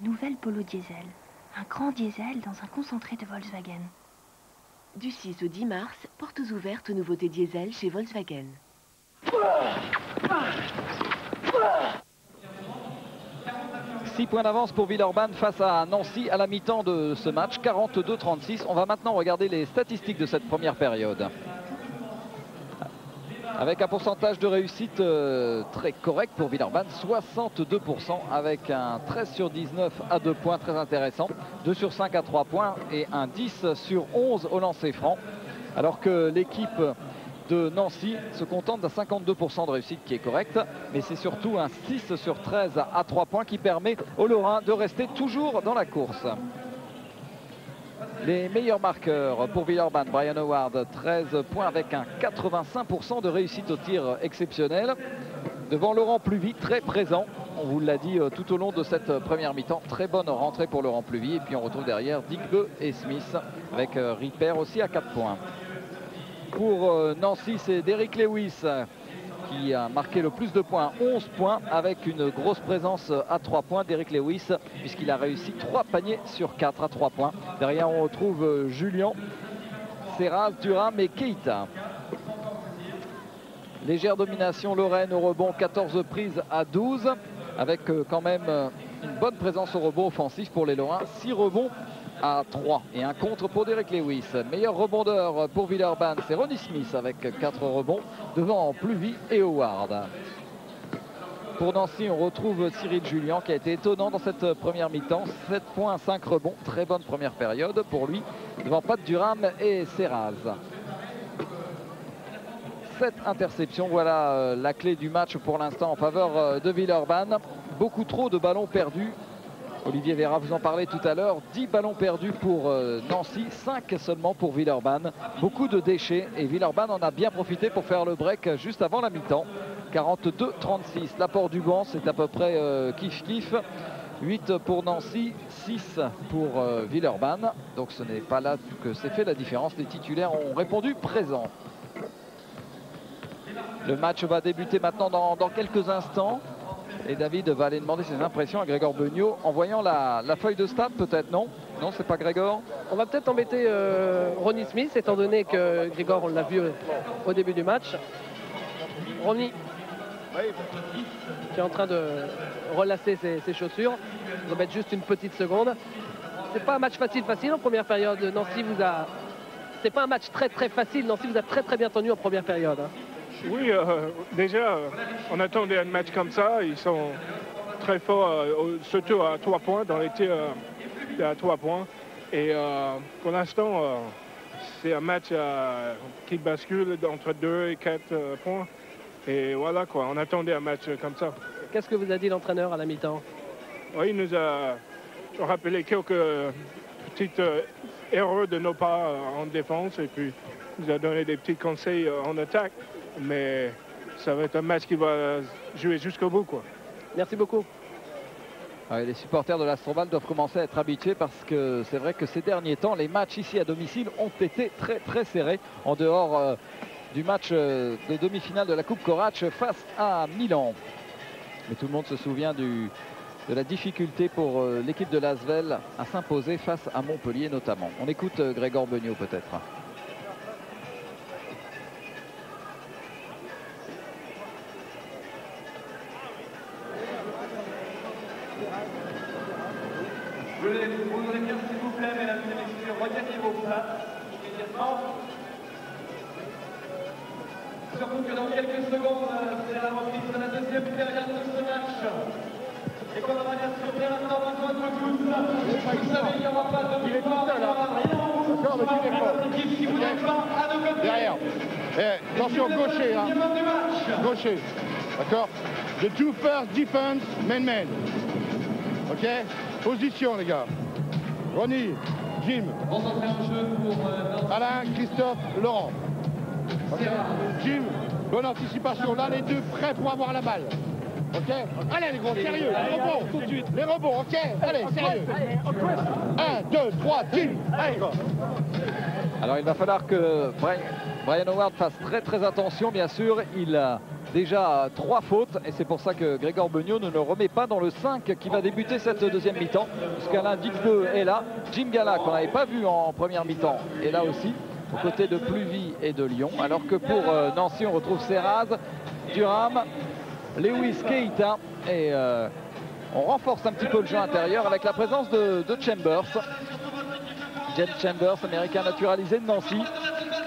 Nouvelle Polo Diesel. Un grand diesel dans un concentré de Volkswagen. Du 6 au 10 mars, portes ouvertes aux nouveautés diesel chez Volkswagen. 6 points d'avance pour Villeurbanne face à Nancy à la mi-temps de ce match, 42-36. On va maintenant regarder les statistiques de cette première période. Avec un pourcentage de réussite très correct pour Villeurbanne, 62%, avec un 13 sur 19 à 2 points, très intéressant, 2 sur 5 à 3 points et un 10 sur 11 au lancer franc. Alors que l'équipe de Nancy se contente d'un 52% de réussite qui est correct, mais c'est surtout un 6 sur 13 à 3 points qui permet aux Lorrains de rester toujours dans la course. Les meilleurs marqueurs pour Villeurbanne, Brian Howard, 13 points avec un 85% de réussite au tir exceptionnel. Devant Laurent Pluvy, très présent, on vous l'a dit tout au long de cette première mi-temps. Très bonne rentrée pour Laurent Pluvy. Et puis on retrouve derrière Digbeu et Smith avec Ripper aussi à 4 points. Pour Nancy, c'est Derrick Lewis qui a marqué le plus de points, 11 points, avec une grosse présence à 3 points. Derrick Lewis, puisqu'il a réussi 3 paniers sur 4 à 3 points. Derrière, on retrouve Julien, Serraz, Thuram et Keita. Légère domination lorraine au rebond, 14 prises à 12, avec quand même une bonne présence au rebond offensif pour les Lorrains. 6 rebonds à 3 et un contre pour Derrick Lewis. Meilleur rebondeur pour Villeurbanne, c'est Ronnie Smith avec 4 rebonds devant Pluvy et Howard. Pour Nancy, on retrouve Cyril Julien qui a été étonnant dans cette première mi-temps. 7 points, 5 rebonds, très bonne première période pour lui devant Pat Durham et Serraz. 7 interceptions, voilà la clé du match pour l'instant en faveur de Villeurbanne. Beaucoup trop de ballons perdus. Olivier Vera vous en parlait tout à l'heure, 10 ballons perdus pour Nancy, 5 seulement pour Villeurbanne. Beaucoup de déchets et Villeurbanne en a bien profité pour faire le break juste avant la mi-temps. 42-36, l'apport du banc c'est à peu près kiff-kiff. 8 pour Nancy, 6 pour Villeurbanne. Donc ce n'est pas là que s'est fait la différence, les titulaires ont répondu présent. Le match va débuter maintenant dans quelques instants. Et David va aller demander ses impressions à Grégor Beugnot en voyant la feuille de stade, peut-être, non? Non, c'est pas Grégor? On va peut-être embêter Ronnie Smith, étant donné que Grégor, on l'a vu au début du match. Ronnie, qui est en train de relasser ses chaussures. On va mettre juste une petite seconde. C'est pas un match facile en première période. Nancy vous a... C'est pas un match très facile. Nancy vous a très bien tenu en première période. Hein. Oui, déjà, on attendait un match comme ça. Ils sont très forts, surtout à 3 points, dans les tirs à 3 points. Et pour l'instant, c'est un match qui bascule entre 2 et 4 points. Et voilà quoi, on attendait un match comme ça. Qu'est-ce que vous a dit l'entraîneur à la mi-temps? Oui, il nous a rappelé quelques petites erreurs de nos pas en défense et puis il nous a donné des petits conseils en attaque. Mais ça va être un match qui va jouer jusqu'au bout, quoi. Merci beaucoup. Ouais, les supporters de l'Astrobal doivent commencer à être habitués parce que c'est vrai que ces derniers temps, les matchs ici à domicile ont été très serrés, en dehors du match de demi-finale de la Coupe Korac face à Milan. Mais tout le monde se souvient de la difficulté pour l'équipe de l'Asvel à s'imposer face à Montpellier notamment. On écoute Grégor Beugnot peut-être. Vous voudrez bien, s'il vous plaît, mesdames et messieurs, regagnez vos places immédiatement. Surtout que dans quelques secondes, c'est la reprise de la deuxième période de ce match. Et qu'on va bien sûr bien maintenant besoin de tous. Vous savez, il n'y aura pas de victoire, il n'y aura rien au bout. L'équipe qui vous défend à nos côtés. Derrière. Attention, gaucher. Hein. Gaucher. D'accord? The two first defense, man. Ok? Position, les gars. Ronnie, Jim. Alain, Christophe, Laurent. Okay. Jim, bonne anticipation. Là, les deux prêts pour avoir la balle. Ok? Allez, les gros, sérieux. Les rebonds, tout de suite. Les rebonds, ok? Allez, sérieux. 1, 2, 3, Jim. Allez, gros. Alors, il va falloir que Brian Howard fasse très attention, bien sûr. Il a déjà 3 fautes et c'est pour ça que Grégor Beugnot ne le remet pas dans le 5 qui va débuter cette deuxième mi-temps, puisqu'Alain Dixbeu est là. Jim Gala, qu'on n'avait pas vu en première mi-temps, est là aussi, aux côtés de Pluvy et de Lyon. Alors que pour Nancy, on retrouve Serraz, Durham, Lewis, Keita et on renforce un petit peu le jeu intérieur avec la présence de Chambers. James Chambers, américain naturalisé de Nancy,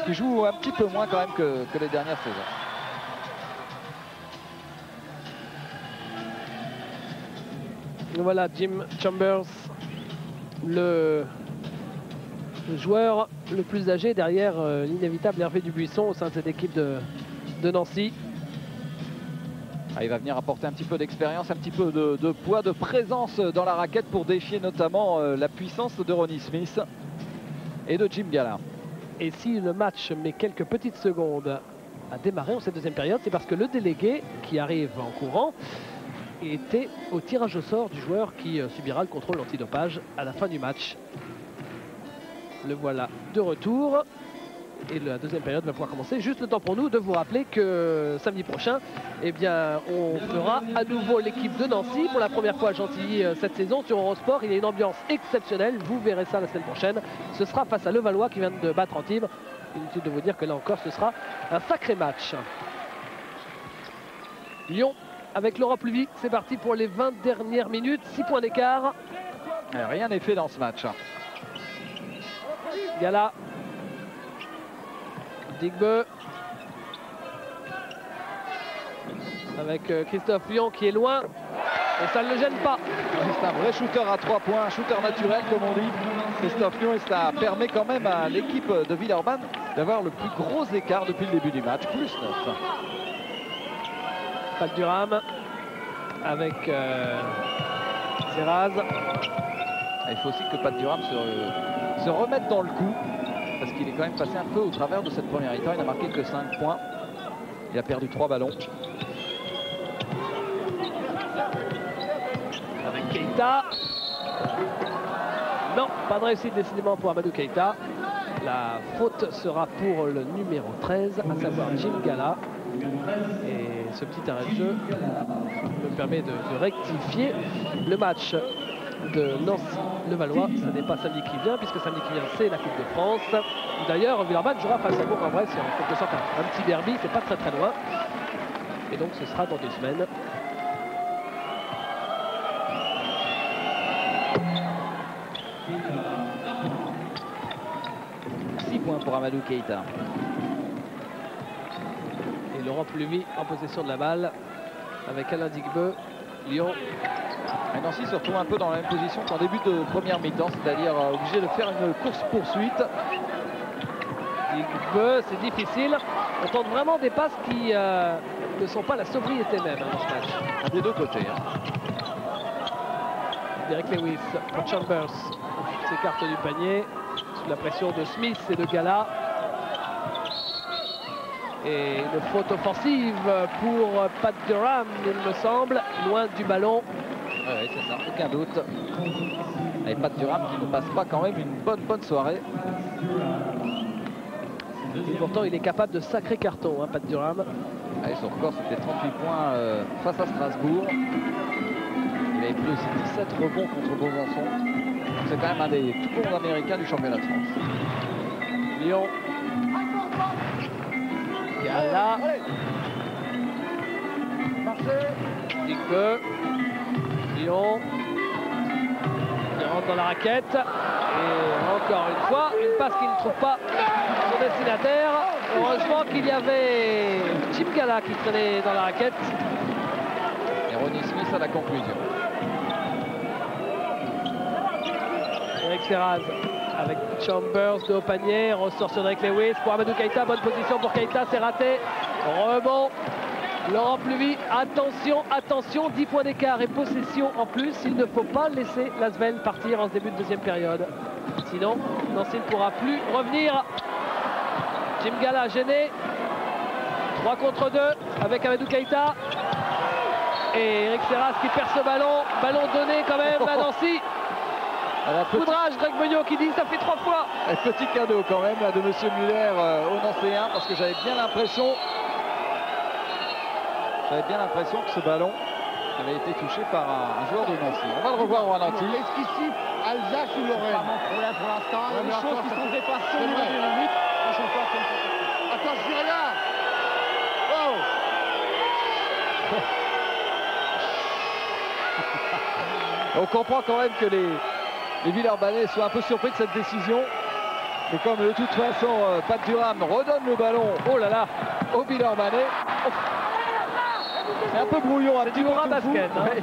qui joue un petit peu moins quand même que les dernières saisons. Voilà Jim Chambers, le joueur le plus âgé derrière l'inévitable Hervé Dubuisson au sein de cette équipe de Nancy. Il va venir apporter un petit peu d'expérience, un petit peu de poids, de présence dans la raquette pour défier notamment la puissance de Ronnie Smith et de Jim Gala. Et si le match met quelques petites secondes à démarrer en cette deuxième période, c'est parce que le délégué qui arrive en courant était au tirage au sort du joueur qui subira le contrôle antidopage à la fin du match. Le voilà de retour et la deuxième période va pouvoir commencer. Juste le temps pour nous de vous rappeler que samedi prochain, eh bien, on fera à nouveau l'équipe de Nancy pour la première fois à Gentilly cette saison sur Eurosport. Il y a une ambiance exceptionnelle, vous verrez ça la semaine prochaine. Ce sera face à Levallois qui vient de battre Antibes. Inutile de vous dire que là encore ce sera un sacré match. Lyon avec Laurent Pluvy, c'est parti pour les 20 dernières minutes, 6 points d'écart. Rien n'est fait dans ce match. Gala. Dixbeu. Avec Christophe Lyon qui est loin. Et ça ne le gêne pas. C'est un vrai shooter à 3 points, un shooter naturel comme on dit. Christophe Lyon, et ça permet quand même à l'équipe de Villeurbanne d'avoir le plus gros écart depuis le début du match, plus 9. Pat Durham avec Serraz. Il faut aussi que Pat Durham se remette dans le coup, parce qu'il est quand même passé un peu au travers de cette première mi-temps. Il n'a marqué que 5 points. Il a perdu 3 ballons. Avec Keita. Non, pas de réussite décidément pour Amadou Keita. La faute sera pour le numéro 13, à savoir Jim Gala. Et ce petit arrêt de jeu me permet de rectifier le match de Nancy-Levallois. Ce n'est pas samedi qui vient, puisque samedi qui vient, c'est la Coupe de France. D'ailleurs, Villeurbanne jouera face à Bourg. En vrai, c'est en quelque sorte un petit derby, c'est pas très très loin. Et donc, ce sera dans 2 semaines. Points pour Amadou Keïta. Et Laurent Pluvy en possession de la balle avec Alain Digbeu. Lyon. Et Nancy se retrouve un peu dans la même position qu'en début de première mi-temps, c'est-à-dire obligé de faire une course-poursuite. Digbeu, c'est difficile. On tente vraiment des passes qui ne sont pas la sobriété même dans ce match. Des deux côtés. Derek Lewis pour Chambers. S'écarte du panier. Sous la pression de Smith et de Gala. Et une faute offensive pour Pat Durham, il me semble, loin du ballon. Oui, c'est ça, aucun doute. Et Pat Durham qui ne passe pas quand même une bonne soirée. Et pourtant, il est capable de sacrés cartons, hein, Pat Durham. Allez, son record, c'était 38 points face à Strasbourg. Il avait pris aussi 17 rebonds contre Besançon. C'est quand même un des tout bons américains du championnat de France. Lyon. Gala. Digbeu. Lyon. Il rentre dans la raquette. Et encore une fois, une passe qui ne trouve pas son destinataire. Heureusement qu'il y avait Jim Gala qui traînait dans la raquette. Et Ronnie Smith à la conclusion. Eric Serraz avec Chambers de haut panier, ressort sur Derek Lewis pour Amadou Keïta, bonne position pour Keïta, c'est raté, rebond, Laurent Pluvy, attention, 10 points d'écart et possession en plus, il ne faut pas laisser l'Asvel partir en ce début de deuxième période, sinon Nancy ne pourra plus revenir. Jim Gala gêné, 3 contre 2 avec Amadou Keïta et Eric Serraz qui perd ce ballon donné quand même à Nancy. Poudrage, Greg Beugnot qui dit ça fait 3 fois. Un petit cadeau quand même là, de Monsieur Muller au Nancéen, parce que j'avais bien l'impression que ce ballon avait été touché par un joueur de Nancy. On va le revoir au ralenti. Est-ce qu'ici, Alsace ou Lorraine? Pas mon problème pour l'instant. Il y a des choses qui sont dépassées au niveau des limites. Attends, je dis rien. Oh. On comprend quand même que les Villeurbanais sont un peu surpris de cette décision. Et comme de toute façon, Pat Durham redonne le ballon, oh là là, aux Villeurbanais. Oh. C'est un peu brouillon, un petit Durham basket. Hein. Ouais.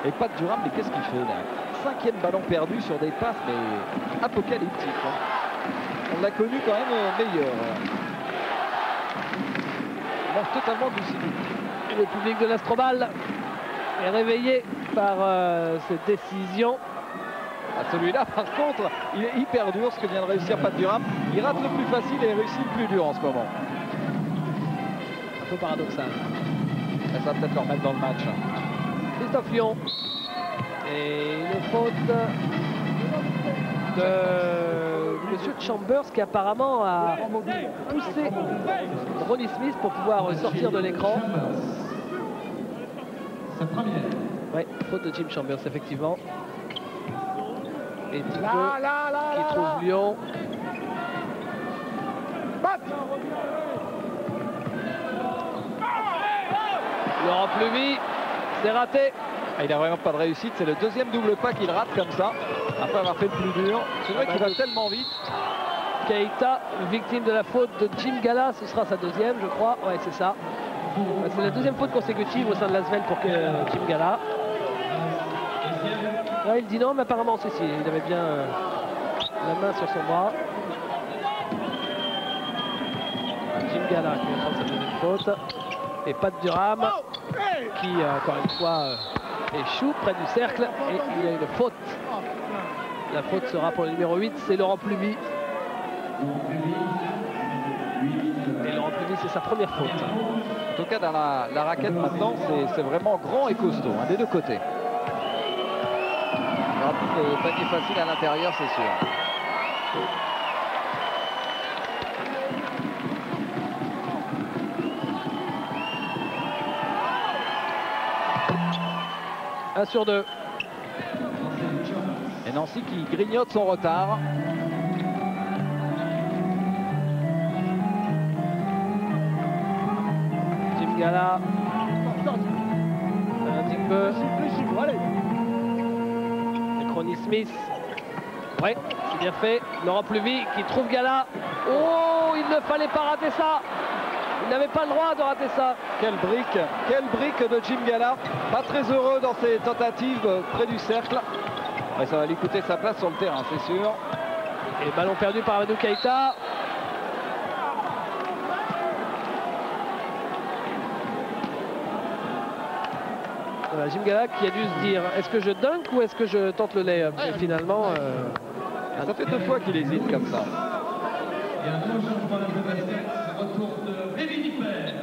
Et Pat Durham, mais qu'est-ce qu'il fait là? 5e ballon perdu sur des passes, mais apocalyptiques. Hein. On l'a connu quand même meilleur. Il manque totalement de lucidité. Le public de l'Astrobal est réveillé par cette décision. Celui-là, par contre, il est hyper dur, ce que vient de réussir Pat Durham. Il rate le plus facile et réussit le plus dur en ce moment. Un peu paradoxal. Et ça va peut-être leur mettre dans le match. Christophe Lyon. Et une faute de Monsieur Chambers qui apparemment a poussé Ronnie Smith pour pouvoir sortir de l'écran. Oui, faute de Jim Chambers, effectivement. Et Digbeu qui trouve Lyon. Laurent Pluvy, c'est raté. Il n'a vraiment pas de réussite, c'est le 2e double pas qu'il rate comme ça, après avoir fait le plus dur. C'est vrai qu'il va tellement vite. Keïta, victime de la faute de Jim Gala, ce sera sa 2e, je crois. Ouais, c'est ça. C'est la 2e faute consécutive au sein de l'Asvel pour Jim Gala. Ouais, il dit non, mais apparemment, si, il avait bien la main sur son bras. Jim Gala qui va prendre sa 2e faute. Et Pat Durham qui, encore une fois, échoue près du cercle. Et il y a une faute. La faute sera pour le numéro 8, c'est Laurent Pluvy. Et Laurent Pluvy, c'est sa première faute. En tout cas, dans la raquette maintenant, c'est vraiment grand et costaud, hein, des deux côtés. Le panier facile à l'intérieur, c'est sûr. 1 sur 2. Et Nancy qui grignote son retard. Jim Gala. Digbe. Et Crony Smith. Ouais, c'est bien fait. Laurent Pluvy qui trouve Gala. Oh, il ne fallait pas rater ça. Il n'avait pas le droit de rater ça. Quelle brique de Jim Gala. Pas très heureux dans ses tentatives près du cercle. Ouais, ça va lui coûter sa place sur le terrain, c'est sûr. Et ballon perdu par Amadou Keïta. Voilà, Jim Gala qui a dû se dire, est-ce que je dunk ou est-ce que je tente le lay-up? Et finalement... ça fait 2 fois qu'il hésite comme ça. Et un nouveau changement d'adversaire, c'est le retour de Rémi Nippert.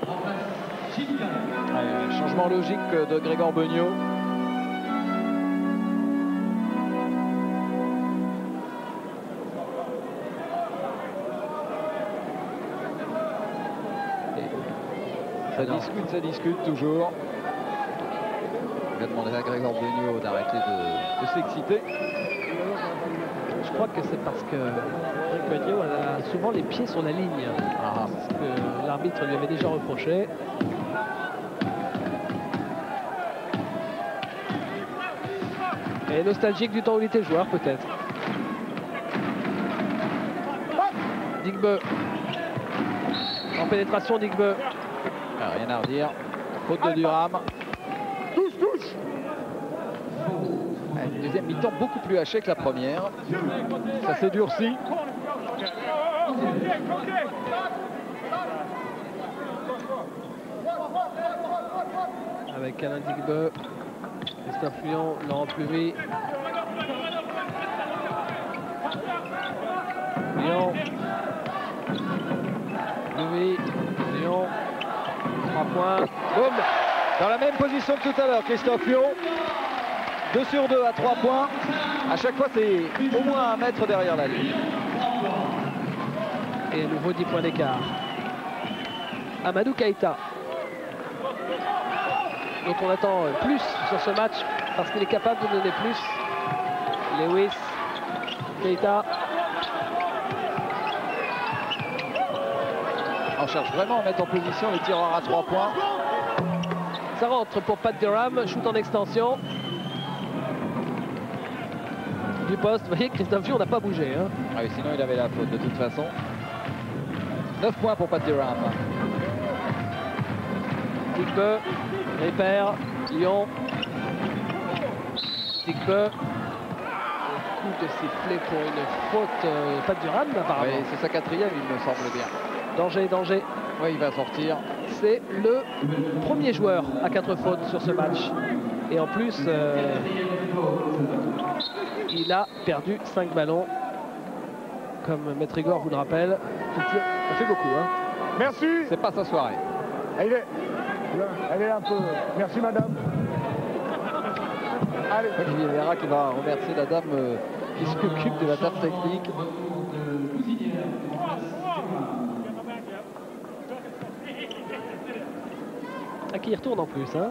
En face, Jim Gala. Ouais, changement logique de Grégor Beugnot. Ça discute toujours. Il va demander à Grégor Beugnot d'arrêter de s'exciter. Je crois que c'est parce que Greg Beugnot a souvent les pieds sur la ligne. C'est ce que l'arbitre lui avait déjà reproché. Et nostalgique du temps où il était joueur, peut-être. Digbe. En pénétration, Digbe. Rien à redire. Faute de Durham. Touche. Une deuxième mi-temps beaucoup plus hachée que la première. Ça s'est durci. Avec Alain Digbe, Christophe Lyon, Laurent Pluvy. Lyon. Pluvy. Lyon. 3 points. Boum. Dans la même position que tout à l'heure, Christophe Lyon. 2 sur 2 à 3 points. À chaque fois, c'est au moins 1 mètre derrière la ligne. Et à nouveau 10 points d'écart. Amadou Keïta, dont on attend plus sur ce match parce qu'il est capable de donner plus. Lewis, Keïta. On cherche vraiment à mettre en position les tireurs à 3 points. Ça rentre pour Pat Durham, shoot en extension. Du poste, vous voyez, Christophe Lyon n'a pas bougé. Hein. Ah oui, sinon il avait la faute de toute façon. 9 points pour Pat Durham. Digbe, repère, Lyon. Digbe. Coup de sifflet pour une faute, Pat Durham apparemment. Oui, c'est sa 4e, il me semble bien. Danger, danger. Oui, il va sortir. C'est le premier joueur à 4 fautes sur ce match. Et en plus, il a perdu 5 ballons. Comme Maître Igor vous le rappelle. Ça fait beaucoup. Hein. Merci. C'est pas sa soirée. Elle est un peu... Merci, madame. Allez. Olivier Vera qui va remercier la dame qui s'occupe de la table technique. À qui il retourne en plus. Hein.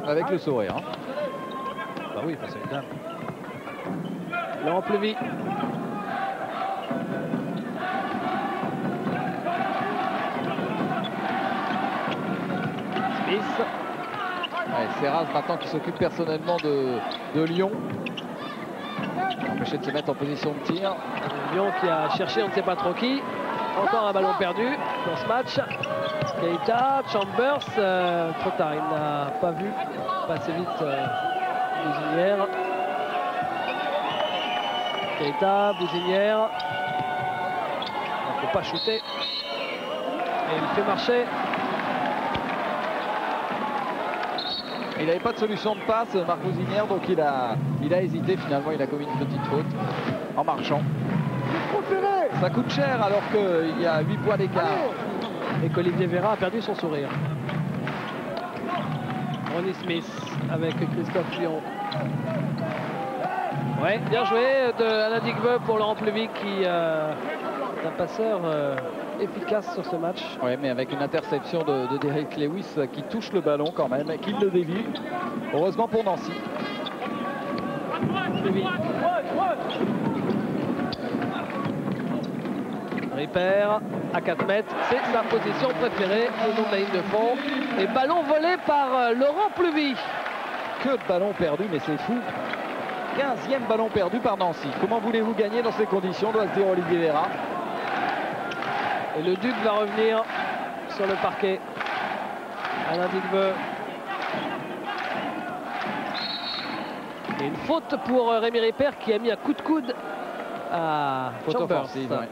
Avec le sourire. Hein. Bah oui, c'est une dame. Laurent Pluvy. Smith. Ouais, Serraz maintenant qui s'occupe personnellement de Lyon. Empêché de se mettre en position de tir. Lyon qui a cherché on ne sait pas trop qui. Encore un ballon perdu dans ce match. Keïta, Chambers, trop tard, il n'a pas vu passer vite Bouzinière. Keïta, Bouzinière. Il ne faut pas shooter. Et il fait marcher. Il n'avait pas de solution de passe, Marc Bouzinière, donc il a hésité. Finalement, il a commis une petite faute en marchant. Ça coûte cher alors qu'il y a 8 points d'écart. Et qu'Olivier Vera a perdu son sourire. Ronnie Smith avec Christophe Lyon. Ouais, bien joué de Alain Digbe pour Laurent Pluvy qui C'est un passeur efficace sur ce match. Oui, mais avec une interception de Derrick Lewis qui touche le ballon quand même et qui le dévie. Heureusement pour Nancy. Ripper à 4 mètres, c'est sa position préférée au long de la ligne de fond. Et ballon volé par Laurent Pluvy. Que de ballons perdus, mais c'est fou. 15e ballon perdu par Nancy. Comment voulez-vous gagner dans ces conditions, doit se dire Olivier Vera. Et le Duc va revenir sur le parquet. Alain Digbeu. Et une faute pour Rémi Ripper qui a mis un coup de coude à Chambers. Offensive, ouais.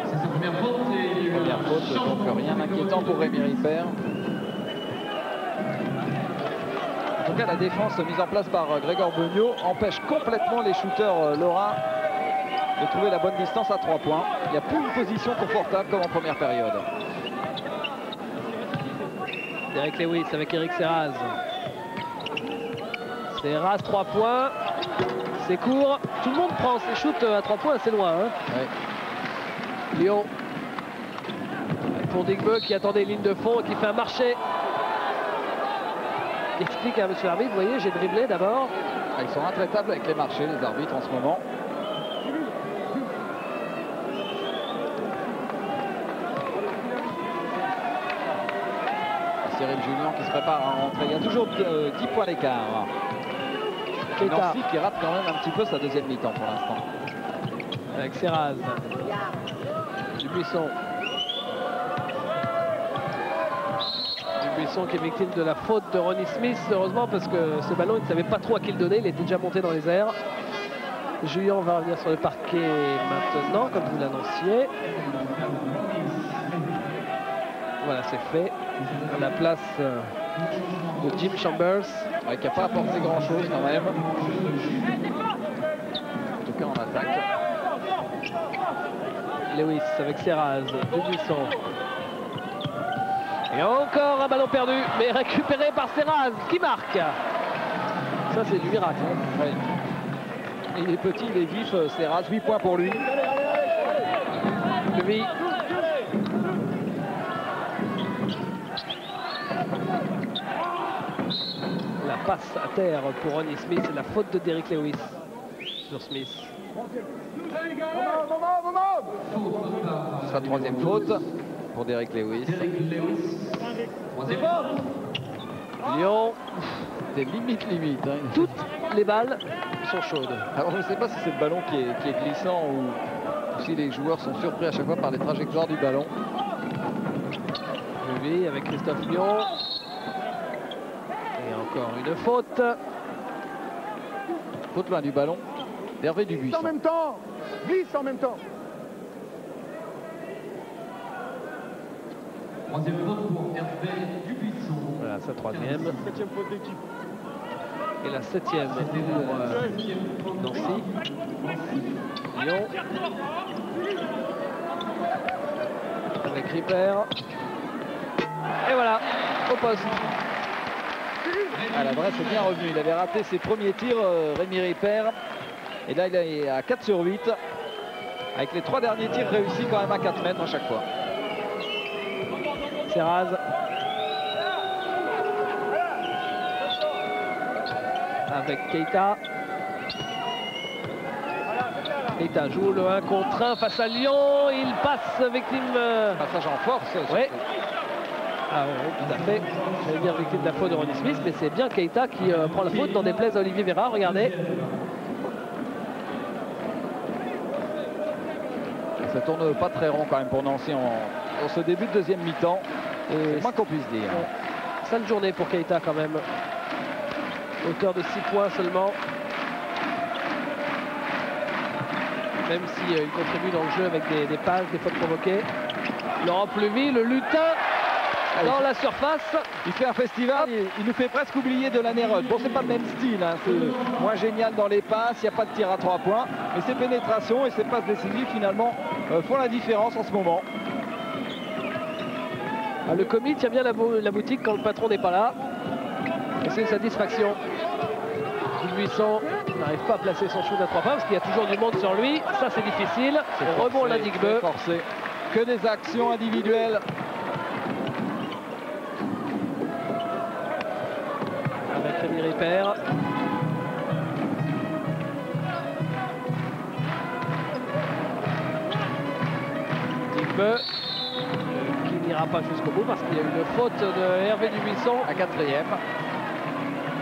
C'est sa première faute. Première faute, donc rien d'inquiétant pour Rémi Ripper. En tout cas, la défense mise en place par Grégoire Beugnot empêche complètement les shooters lorrains de trouver la bonne distance à 3 points. Il n'y a plus une position confortable comme en première période. Derrick Lewis avec Eric Serraz. Serraz, 3 points. C'est court. Tout le monde prend ses shoots à 3 points assez loin. Hein. Ouais. Lyon. Pour Digbeu qui attendait une ligne de fond et qui fait un marché. Il explique à monsieur l'arbitre, vous voyez, j'ai dribblé d'abord. Ils sont intraitables avec les marchés, les arbitres en ce moment. Cyril Julien qui se prépare à rentrer. Il y a toujours 10 points d'écart. Nancy qui rate quand même un petit peu sa deuxième mi-temps pour l'instant. Avec Serraz. Dubuisson. Dubuisson qui est victime de la faute de Ronnie Smith, heureusement, parce que ce ballon, il ne savait pas trop à qui le donner. Il était déjà monté dans les airs. Julien va revenir sur le parquet maintenant, comme vous l'annonciez. Voilà, c'est fait. À la place de Jim Chambers. Ouais, qui n'a pas apporté grand-chose quand même. En tout cas, en attaque. Lewis avec Serraz, Dubuisson. Et encore un ballon perdu, mais récupéré par Serraz, qui marque. Ça, c'est du miracle. Hein. Ouais. Il est petit, il est vif, Serraz, 8 points pour lui. Lui. La passe à terre pour Ronnie Smith, c'est la faute de Derrick Lewis sur Smith. Ce sera troisième faute pour Derrick Lewis. Lyon. C'est limite. Hein. Toutes les balles sont chaudes. Alors je ne sais pas si c'est le ballon qui est glissant ou si les joueurs sont surpris à chaque fois par les trajectoires du ballon. Levé avec Christophe Lyon. Et encore une faute. Faute loin du ballon d'Hervé Dubuisson. En même temps, glisse en même temps. Troisième faute pour Hervé Dubuisson. Voilà, sa troisième. 7e faute d'équipe. Et la 7e pour Nancy. Lyon. Avec Ripper. Et voilà, au poste. À l'adresse est bien revenu. Il avait raté ses premiers tirs, Rémi Ripper. Et là, il est à 4 sur 8. Avec les 3 derniers tirs réussis quand même à 4 mètres à chaque fois. Serraz. Avec Keita. Keita joue le 1 contre 1 face à Lyon. Il passe victime... Passage en force. Oui. Ah oui, tout à fait. J'allais dire victime de la faute de Ronnie Smith, mais c'est bien Keita qui prend la faute, n'en déplaise à Olivier Vera. Regardez. Ça tourne pas très rond quand même pour Nancy en ce début de deuxième mi-temps. C'est moins qu'on puisse dire. Sale journée pour Keita quand même. Auteur de 6 points seulement. Même s'il contribue dans le jeu avec des passes, des fautes provoquées. Laurent Pluvy, le lutin dans la surface. Il fait un festival, il nous fait presque oublier de Nerod. Bon, c'est pas le même style, hein. C'est moins génial dans les passes, il n'y a pas de tir à 3 points. Mais ses pénétrations et ses passes décisives finalement font la différence en ce moment. Ah, le commis tient bien la boutique quand le patron n'est pas là. Et c'est une satisfaction. Dubuisson n'arrive pas à placer son shoot à 3 points parce qu'il y a toujours du monde sur lui. Ça, c'est difficile. Rebond Ladigbeu. Forcé. Que des actions individuelles. Avec Rémi Ripert. Digbeu qui n'ira pas jusqu'au bout parce qu'il y a une faute de Hervé Dubuisson. À 4e.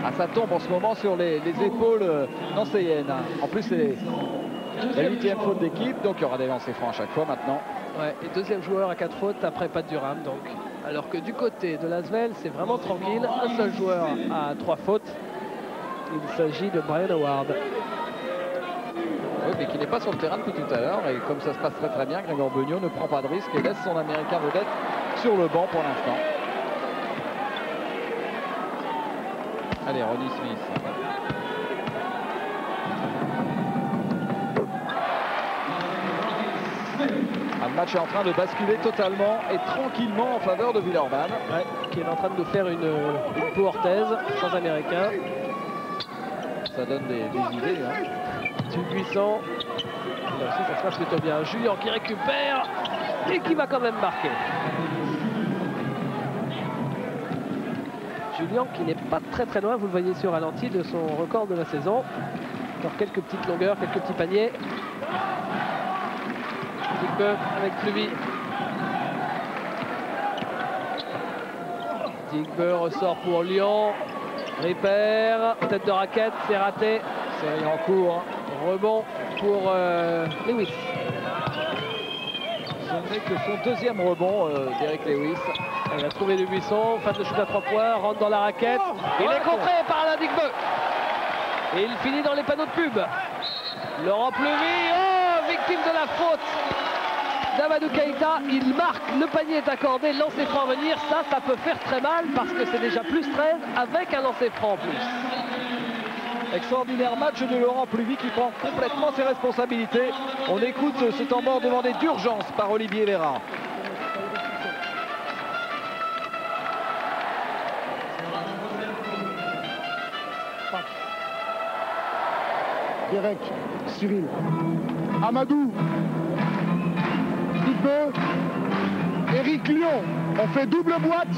Ah, ça tombe en ce moment sur les épaules nancéennes. En plus, c'est la 8e faute d'équipe, donc il y aura des lancers francs à chaque fois maintenant. Ouais, et deuxième joueur à 4 fautes après Pat Durham. Donc. Alors que du côté de l'Asvel, c'est vraiment tranquille. Un seul joueur à 3 fautes. Il s'agit de Brian Howard. Oui, mais qui n'est pas sur le terrain depuis tout à l'heure. Et comme ça se passe très très bien, Grégoire Beugnot ne prend pas de risque et laisse son Américain vedette sur le banc pour l'instant. Allez, Ronnie Smith. Le match est en train de basculer totalement et tranquillement en faveur de Villeurbanne. Ouais, qui est en train de nous faire une peau orthaise sans Américain. Ça donne des idées. Hein. Dubuisson. Là aussi, ça se passe plutôt bien. Julien qui récupère et qui va quand même marquer. Julien qui n'est pas très loin, vous le voyez sur ralenti, de son record de la saison. Encore quelques petites longueurs, quelques petits paniers. Digbeu avec Pluvi. Digbeu ressort pour Lyon. Ripert, tête de raquette, c'est raté. C'est en cours. Rebond pour Lewis. Ce n'est que son deuxième rebond, d'Eric Lewis. Il a trouvé le buisson, fin de shoot à 3 points, rentre dans la raquette. Il est contré par Alain Digbeu. Et il finit dans les panneaux de pub. Laurent Pluvi, victime de la faute d'Amadou Keïta. Il marque, le panier est accordé, lancer franc à venir. Ça peut faire très mal parce que c'est déjà plus 13 avec un lancer franc en plus. Extraordinaire match de Laurent Pluvi qui prend complètement ses responsabilités. On écoute ce temps mort demandé d'urgence par Olivier Léra. Derek, Cyril, Amadou, Digbeu, Eric Lyon. On fait double boîte,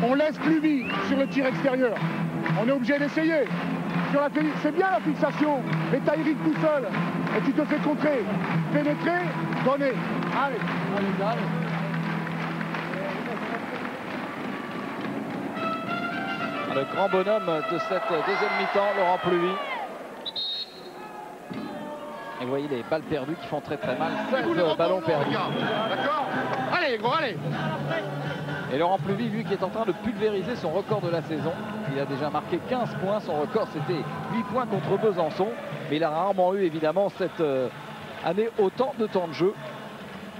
on laisse Pluvi sur le tir extérieur. On est obligé d'essayer. C'est bien la fixation, mais t'as Eric tout seul et tu te fais contrer. Pénétrer, donner. Allez. Le grand bonhomme de cette deuxième mi-temps, Laurent Pluvi. Et vous voyez les balles perdues qui font très mal. 16 ballons perdus. D'accord. Allez, gros, allez. Et Laurent Pluvi, lui, qui est en train de pulvériser son record de la saison. Il a déjà marqué 15 points. Son record, c'était 8 points contre Besançon. Mais il a rarement eu, évidemment, cette année autant de temps de jeu.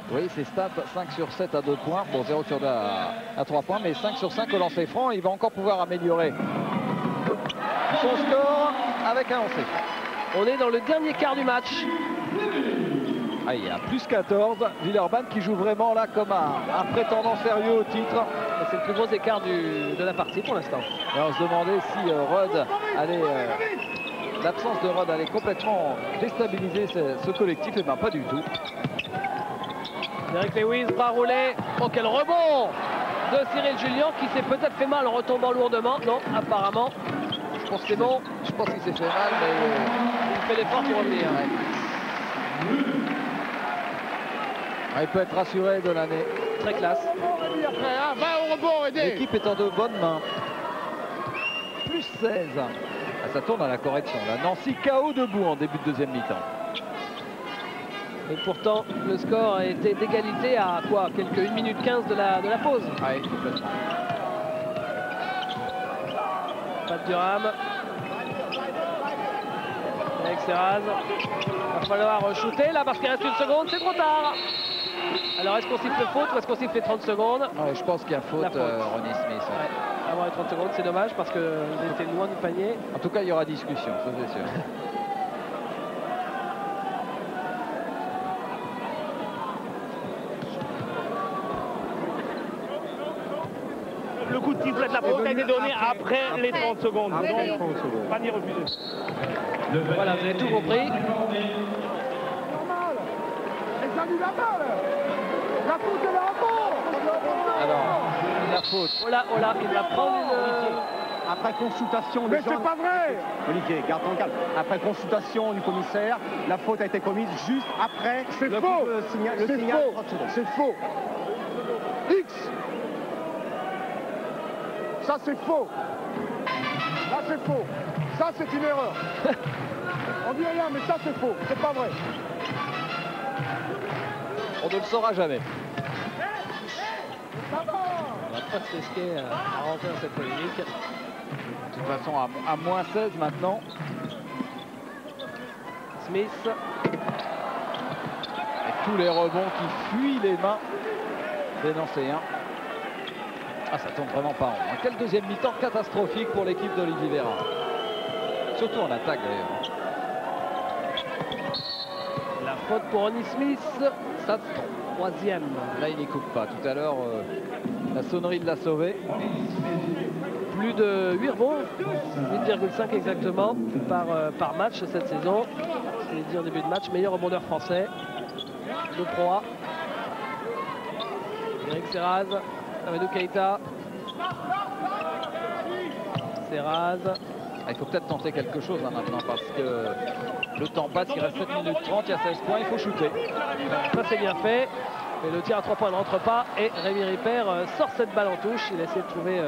Vous voyez ses stats, 5 sur 7 à 2 points. Bon, 0 sur 2 à 3 points, mais 5 sur 5 au lancer franc. Il va encore pouvoir améliorer son score avec un lancer franc. On est dans le dernier quart du match. Ah, il y a plus 14. Villeurbanne qui joue vraiment là comme un prétendant sérieux au titre. C'est le plus gros écart de la partie pour l'instant. On se demandait si Rod allait... l'absence de Rod allait complètement déstabiliser ce collectif. Et bien pas du tout. Derek Lewis, bras roulé. Oh, quel rebond de Cyril Julien qui s'est peut-être fait mal en retombant lourdement. Non, apparemment. Je pense que c'est bon. Je pense qu'il s'est fait mal, mais il fait l'effort pour revenir. Il peut être rassuré de l'année. Très classe. L'équipe est en de bonnes mains. Plus 16. Ah, ça tourne à la correction. Là. Nancy KO debout en début de deuxième mi-temps. Et pourtant, le score a été d'égalité à quoi? Quelques 1 minute 15 de la pause. Oui, complètement. Pat Durham. Avec Serraz. Il va falloir shooter là parce qu'il reste 1 seconde, c'est trop tard. Alors est-ce qu'on siffle faute ou est-ce qu'on siffle les 30 secondes? Je pense qu'il y a faute, Ronnie Smith. Ouais. Avant les 30 secondes, c'est dommage parce qu'il était loin du panier. En tout cas, il y aura discussion, ça c'est sûr. le coup de sifflet de la faute a été donné après les 30 secondes. Donc, pas d'y refuser. Voilà, vous avez tout compris. Les amis, la balle. La faute, elle est en bas. Alors, la faute. Oh là, il va prendre une... Après consultation Mais c'est pas vrai. Olivier, garde ton calme. Après consultation du commissaire, la faute a été commise juste après C'est faux. C'est faux. C'est faux. X. Ça, c'est faux. Là, c'est faux. Ça, c'est une erreur. On dit rien, mais ça, c'est faux. C'est pas vrai. On ne le saura jamais. Ça va. On va pas se risquer à rentrer dans cette polémique. De toute façon, à moins 16 maintenant. Smith. Et tous les rebonds qui fuient les mains des Nancéens. Ah, ça tombe vraiment pas rond. Quelle deuxième mi-temps catastrophique pour l'équipe d'Olivier Véran. Surtout en attaque d'ailleurs. La faute pour Ronnie Smith. Sa troisième. Là, il n'y coupe pas. Tout à l'heure, la sonnerie l'a sauvé. Plus de 8 rebonds, 8,5 exactement par match cette saison. Je l'ai dit en début de match, meilleur rebondeur français de Pro A. Eric Serraz, Amadou Keïta. Serraz. Il faut peut-être tenter quelque chose hein, maintenant parce que le temps passe, il reste 7 minutes 30, il y a 16 points, il faut shooter. Ça c'est bien fait, mais le tir à 3 points ne rentre pas et Rémi Ripper sort cette balle en touche. Il essaie de trouver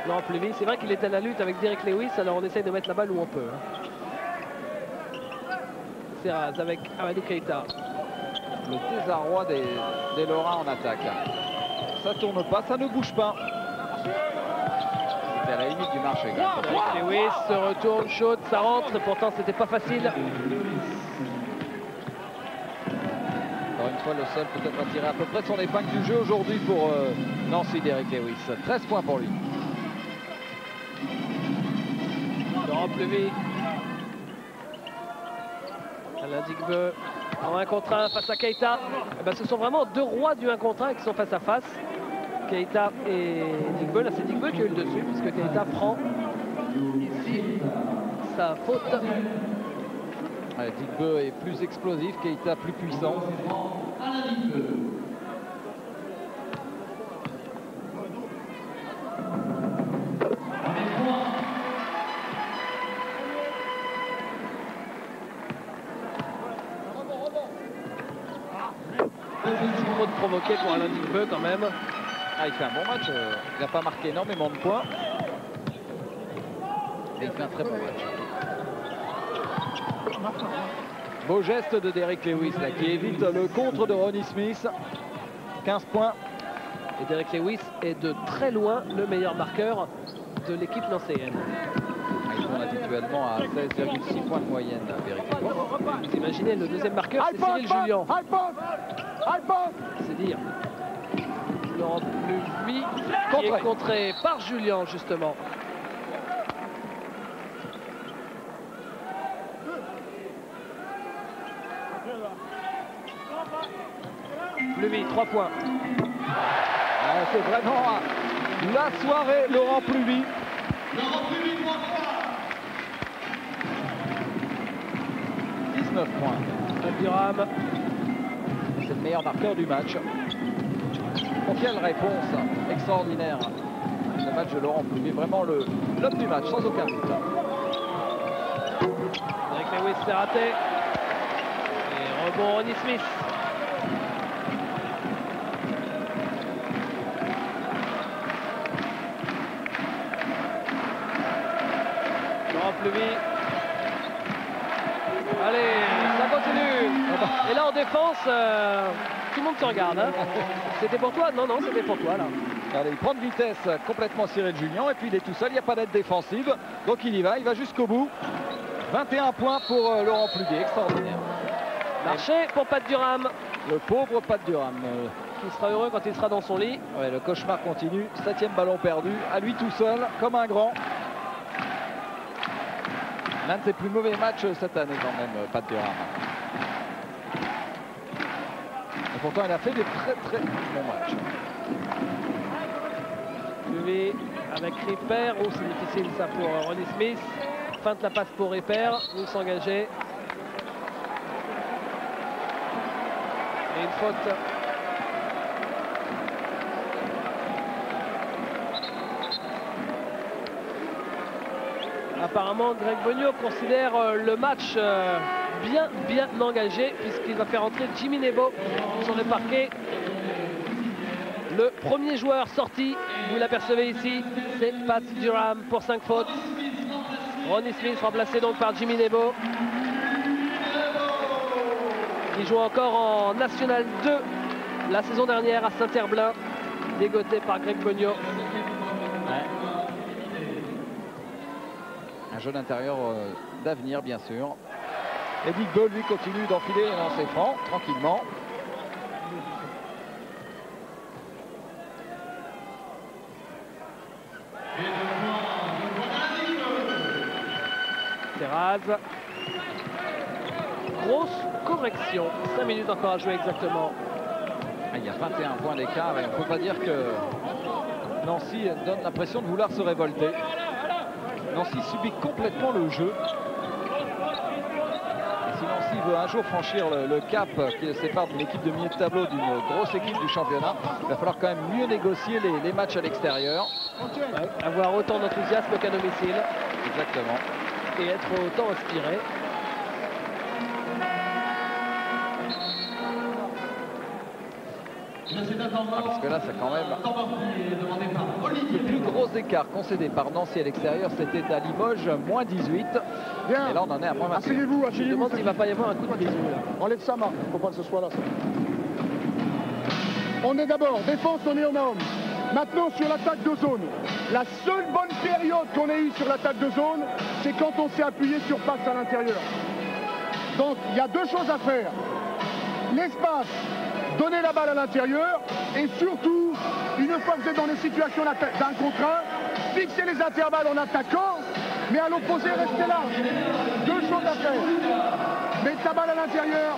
Laurent Pluvy. C'est vrai qu'il était à la lutte avec Derek Lewis, alors on essaye de mettre la balle où on peut. Serraz avec Amadou Keïta. Le désarroi des Lorrains en attaque. Ça tourne pas, ça ne bouge pas. C'était à la limite du marché. Lewis se retourne, chaude, ça rentre, pourtant c'était pas facile. Encore une fois, le seul peut-être à tirer à peu près son épingle du jeu aujourd'hui pour Nancy Derek Lewis. 13 points pour lui. Laurent Pluvy. Alain Digbeu en 1 contre 1 face à Keïta. Eh ben, ce sont vraiment deux rois du 1 contre 1 qui sont face à face. Keïta et Digbeu. Là, c'est Digbeu qui a eu le dessus puisque Keïta prend ici sa faute. Ouais, Digbeu est plus explosif, Keïta plus puissant. Faute provoquée pour Alain Digbeu quand même. Ah, il fait un bon match, il n'a pas marqué énormément de points. Mais il fait un très bon match. Beau geste de Derek Lewis là, qui évite le contre de Ronnie Smith. 15 points. Et Derek Lewis est de très loin le meilleur marqueur de l'équipe nancéenne. Ils sont habituellement à 16,6 points de moyenne, Derek Lewis. Vous imaginez, le deuxième marqueur, c'est Cyril Julien. C'est dire. Laurent Pluvy qui est contré par Julien, justement. Pluvy, 3 points. Ah, c'est vraiment la soirée, Laurent Pluvy. Laurent Pluvy, 3 points. 19 points. Durham. C'est le meilleur marqueur du match. Pour quelle réponse extraordinaire. Le match de Laurent Pluvy, vraiment l'homme du match, sans aucun doute. Derek Lewis, c'est raté. Et rebond Ronnie Smith. Laurent Pluvy. Allez, ça continue. Et là en défense, tout le monde se regarde. Hein. C'était pour toi? Non, non, c'était pour toi là. Allez, il prend de vitesse complètement Cyril Julien et puis il est tout seul, il n'y a pas d'aide défensive. Donc il y va jusqu'au bout. 21 points pour Laurent Pluvy, extraordinaire. Marché pour Pat Durham. Le pauvre Pat Durham. Qui sera heureux quand il sera dans son lit. Ouais, le cauchemar continue. 7e ballon perdu, à lui tout seul, comme un grand. L'un de ses plus mauvais matchs cette année quand même, Pat Durham. Et pourtant il a fait des très bons matchs. Levé avec Ripper. Oh, c'est difficile ça pour Ronnie Smith. Feinte la passe pour Ripper. Vous s'engagez. Et une faute. Apparemment, Greg Bogno considère le match bien engagé puisqu'il va faire entrer Jimmy Nebo sur le parquet. Le premier joueur sorti, vous l'apercevez ici, c'est Pat Durham pour 5 fautes. Ronnie Smith remplacé donc par Jimmy Nebo. Il joue encore en National 2 la saison dernière à Saint-Herblain, dégoté par Greg Bogno. Un jeune intérieur d'avenir, bien sûr. Et Big Bull, lui, continue d'enfiler les lancers francs, tranquillement. Terraz. Grosse correction. 5 minutes encore à jouer exactement. Il y a 21 points d'écart et on ne peut pas dire que Nancy donne l'impression de vouloir se révolter. Nancy subit complètement le jeu. Et si Nancy veut un jour franchir le cap qui le sépare de l'équipe de milieu de tableau d'une grosse équipe du championnat, il va falloir quand même mieux négocier les matchs à l'extérieur. Ouais, avoir autant d'enthousiasme qu'à domicile. Exactement. Et être autant inspiré. Parce que là, c'est quand même le plus gros écart concédé par Nancy à l'extérieur, c'était à Limoges, moins 18. Bien. Et là, on en est à moins 21. Asseyez-vous, Je me asseyez-vous. demande s'il ne va pas y avoir un coup de bisou là. Enlève ça, Marc. Il ne faut pas que ce soit là. Ça. On est d'abord défense, on est en homme. Maintenant, sur l'attaque de zone. La seule bonne période qu'on ait eue sur l'attaque de zone, c'est quand on s'est appuyé sur passe à l'intérieur. Donc, il y a deux choses à faire. L'espace, donner la balle à l'intérieur, et surtout, une fois que vous êtes dans les situations d'un contre un, fixer les intervalles en attaquant, mais à l'opposé, rester là. Deux choses à faire. Mettre la balle à l'intérieur,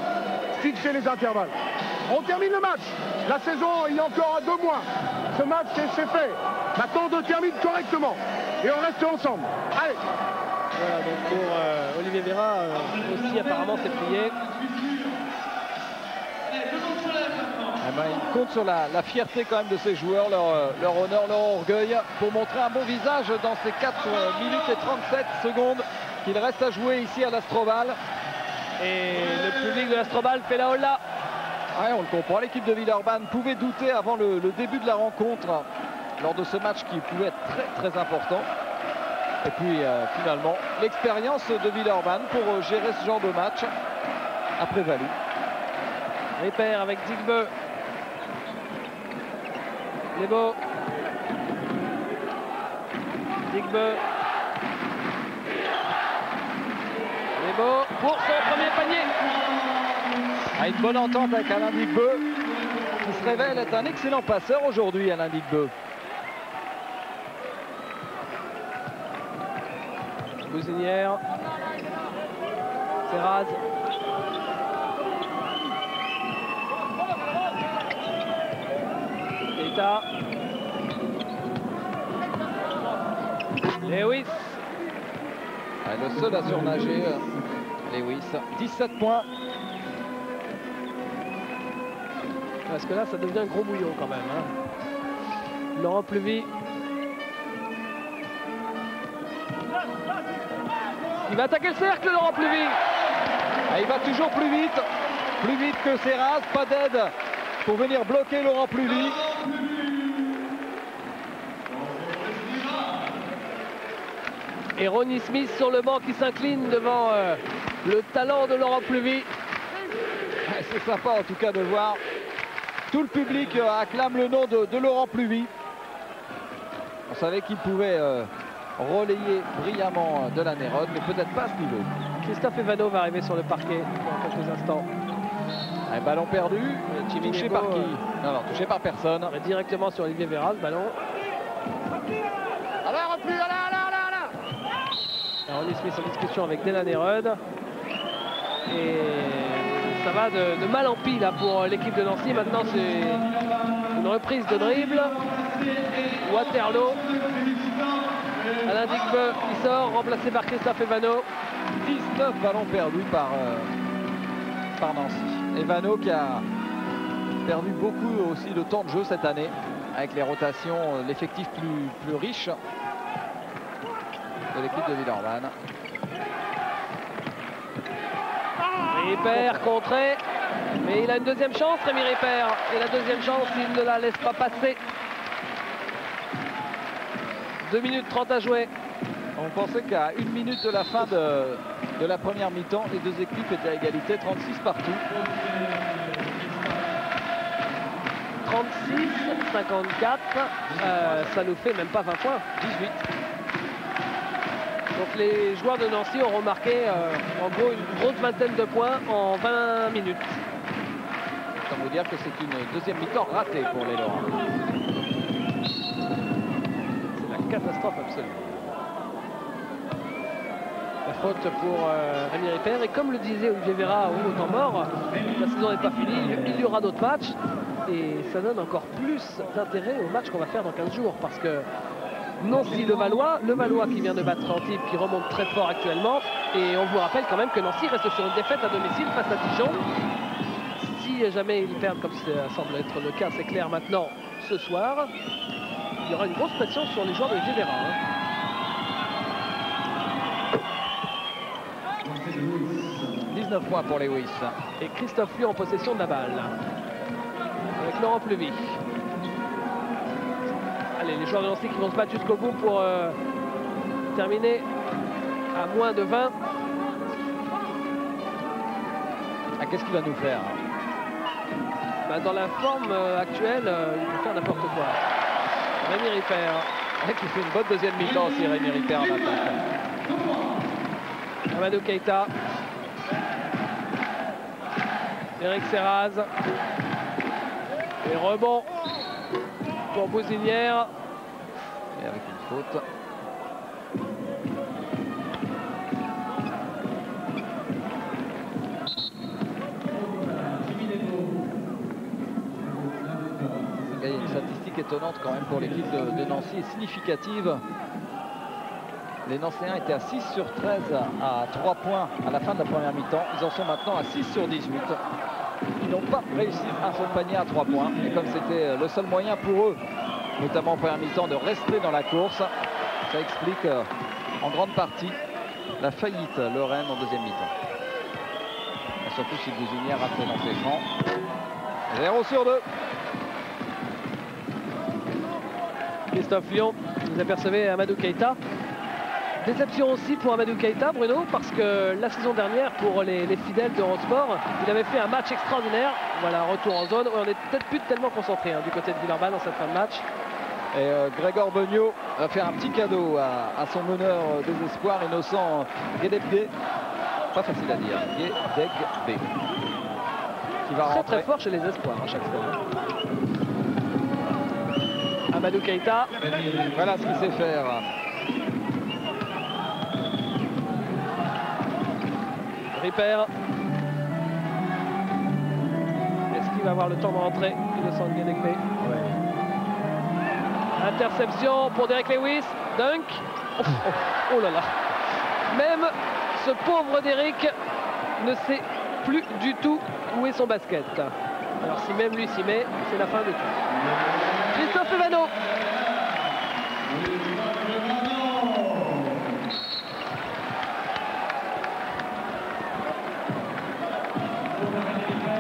fixer les intervalles. On termine le match. La saison, il y a encore 2 mois. Ce match, c'est fait. Maintenant, on termine correctement. Et on reste ensemble. Allez. Voilà, donc pour Olivier Vera, aussi apparemment c'est plié. Eh ben, il compte sur la fierté quand même de ces joueurs, leur honneur, leur orgueil, pour montrer un bon visage dans ces 4 minutes et 37 secondes qu'il reste à jouer ici à l'Astrobal. Et le public de l'Astrobal fait la holla. Ouais, on le comprend, l'équipe de Villeurbanne pouvait douter avant le début de la rencontre, lors de ce match qui pouvait être très important. Et puis finalement, l'expérience de Villeurbanne pour gérer ce genre de match a prévalu. Ripper avec Digbeu. Nebo. Digbeu. Nebo pour son premier panier. Une bonne entente avec Alain Digbeu, qui se révèle être un excellent passeur aujourd'hui, Alain Digbeu. Bousinière. Serraz. Eta. Lewis. Le seul à surnager, Lewis. 17 points. Parce que là, ça devient un gros bouillon quand même. Hein. Laurent Pluvy. Il va attaquer le cercle, Laurent Pluvy. Et il va toujours plus vite que Serraz. Pas d'aide pour venir bloquer Laurent Pluvy. Et Ronnie Smith sur le banc qui s'incline devant le talent de Laurent Pluvy. C'est sympa en tout cas de voir. Tout le public acclame le nom de Laurent Pluvy. On savait qu'il pouvait relayer brillamment de la Nérode, mais peut-être pas à ce niveau. Christophe Evano va arriver sur le parquet dans quelques instants. Un ballon perdu, touché par qui? Non, touché par personne. Directement sur Olivier Vera, ce ballon. Alors, repli, là. Ronnie Smith en discussion avec Della Nérode. Et ça va de mal en pis là pour l'équipe de Nancy. Maintenant, c'est une reprise de dribble. Waterloo. Alain Digbeu qui sort, remplacé par Christophe Evano. 19 ballons perdus par Nancy. Evano qui a perdu beaucoup aussi de temps de jeu cette année, avec les rotations, l'effectif plus riche de l'équipe de Villeurbanne. Ripert contré, mais il a une deuxième chance, Rémi Ripert. Et la deuxième chance, il ne la laisse pas passer. 2 minutes 30 à jouer. On pensait qu'à 1 minute de la fin de la première mi-temps, les deux équipes étaient à égalité, 36 partout. 36, 54, ça nous fait même pas 20 points, 18. Donc les joueurs de Nancy auront marqué en gros une grosse vingtaine de points en 20 minutes. Ça veut dire que c'est une deuxième mi-temps ratée pour les Lorrains. C'est la catastrophe absolue. La faute pour Rémi Ripert. Et comme le disait Olivier Véra au temps mort, la saison n'est pas finie, il y aura d'autres matchs. Et ça donne encore plus d'intérêt au match qu'on va faire dans 15 jours. Parce que Nancy, le Valois qui vient de battre Antibes, qui remonte très fort actuellement. Et on vous rappelle quand même que Nancy reste sur une défaite à domicile face à Dijon. Si jamais ils perdent, comme ça semble être le cas, c'est clair maintenant, ce soir, il y aura une grosse pression sur les joueurs de Olivier Véra. 19 points pour Lewis. Et Christophe Liu en possession de la balle. Avec Laurent Plevy. Allez, les joueurs de Nancy qui vont se battre jusqu'au bout pour terminer à moins de 20. Ah, qu'est-ce qu'il va nous faire? Dans la forme actuelle, il peut faire n'importe quoi. Rémi Ripert. Qui fait une bonne deuxième mi-temps aussi, Rémi Ripert en attaque. Amadou Keita. Eric Serraz. Et rebond pour Bouzinière. Et avec une faute. Il y a une statistique étonnante quand même pour l'équipe de Nancy et significative. Les Nancéens étaient à 6 sur 13 à 3 points à la fin de la première mi-temps. Ils en sont maintenant à 6 sur 18. Ils n'ont pas réussi un seul panier à 3 points. Et comme c'était le seul moyen pour eux, notamment en première mi-temps, de rester dans la course, ça explique en grande partie la faillite lorraine en deuxième mi-temps. Et surtout si Bouzinière rate ses lancers francs. 0 sur 2. Christophe Lyon, vous apercevez Amadou Keita. Déception aussi pour Amadou Keita, Bruno, parce que la saison dernière, pour les fidèles de Eurosport, il avait fait un match extraordinaire. Voilà, retour en zone. On n'est peut-être plus tellement concentré du côté de Villeurbanne dans cette fin de match. Et Grégor Beugnot va faire un petit cadeau à son meneur des espoirs, innocent Guédébé. Pas facile à dire, Guédébé. Qui va rentrer très fort chez les espoirs à chaque fois. Amadou Keita. Voilà ce qu'il sait faire. Ripert. Est-ce qu'il va avoir le temps de rentrer? Innocent Guédébé. Interception pour Derek Lewis. Dunk. Oh là là. Même ce pauvre Derek ne sait plus du tout où est son basket. Alors si même lui s'y met, c'est la fin de tout. Christophe Evano.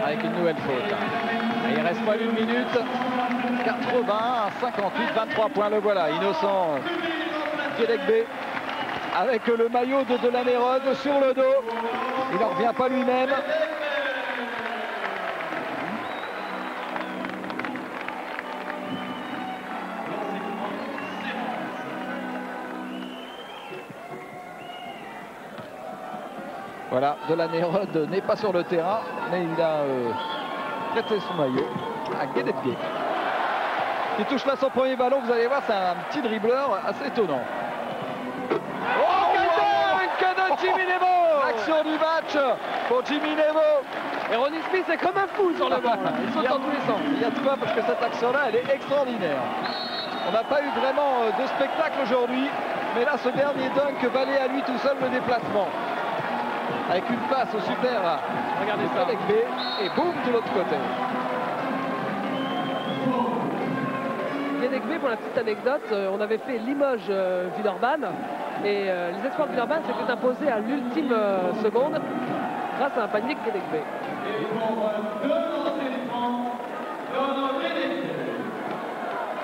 Avec une nouvelle faute. Et il reste pas une minute. 80 à 58, 23 points, le voilà. Innocent Guédébé avec le maillot de Delaney-Rod sur le dos. Il n'en revient pas lui-même. Voilà, Delaney-Rod n'est pas sur le terrain, mais il a prêté son maillot à Guédébé. Il touche là son premier ballon, vous allez voir, c'est un petit dribbleur assez étonnant. Oh, dunk de Jimmy Nebo. L'action du match pour Jimmy Nebo. Et Ronnie Smith est comme un fou sur le banc. Il saute dans tous les sens. Il y a de quoi parce que cette action-là, elle est extraordinaire. On n'a pas eu vraiment de spectacle aujourd'hui, mais là, ce dernier dunk valait à lui tout seul le déplacement. Avec une passe super. Regardez ça. Avec B et boum de l'autre côté. Guédégbé, pour la petite anecdote, on avait fait Limoges-Villeurbanne et les espoirs de Villeurbanne s'étaient imposés à l'ultime seconde grâce à un panier de Guédégbé.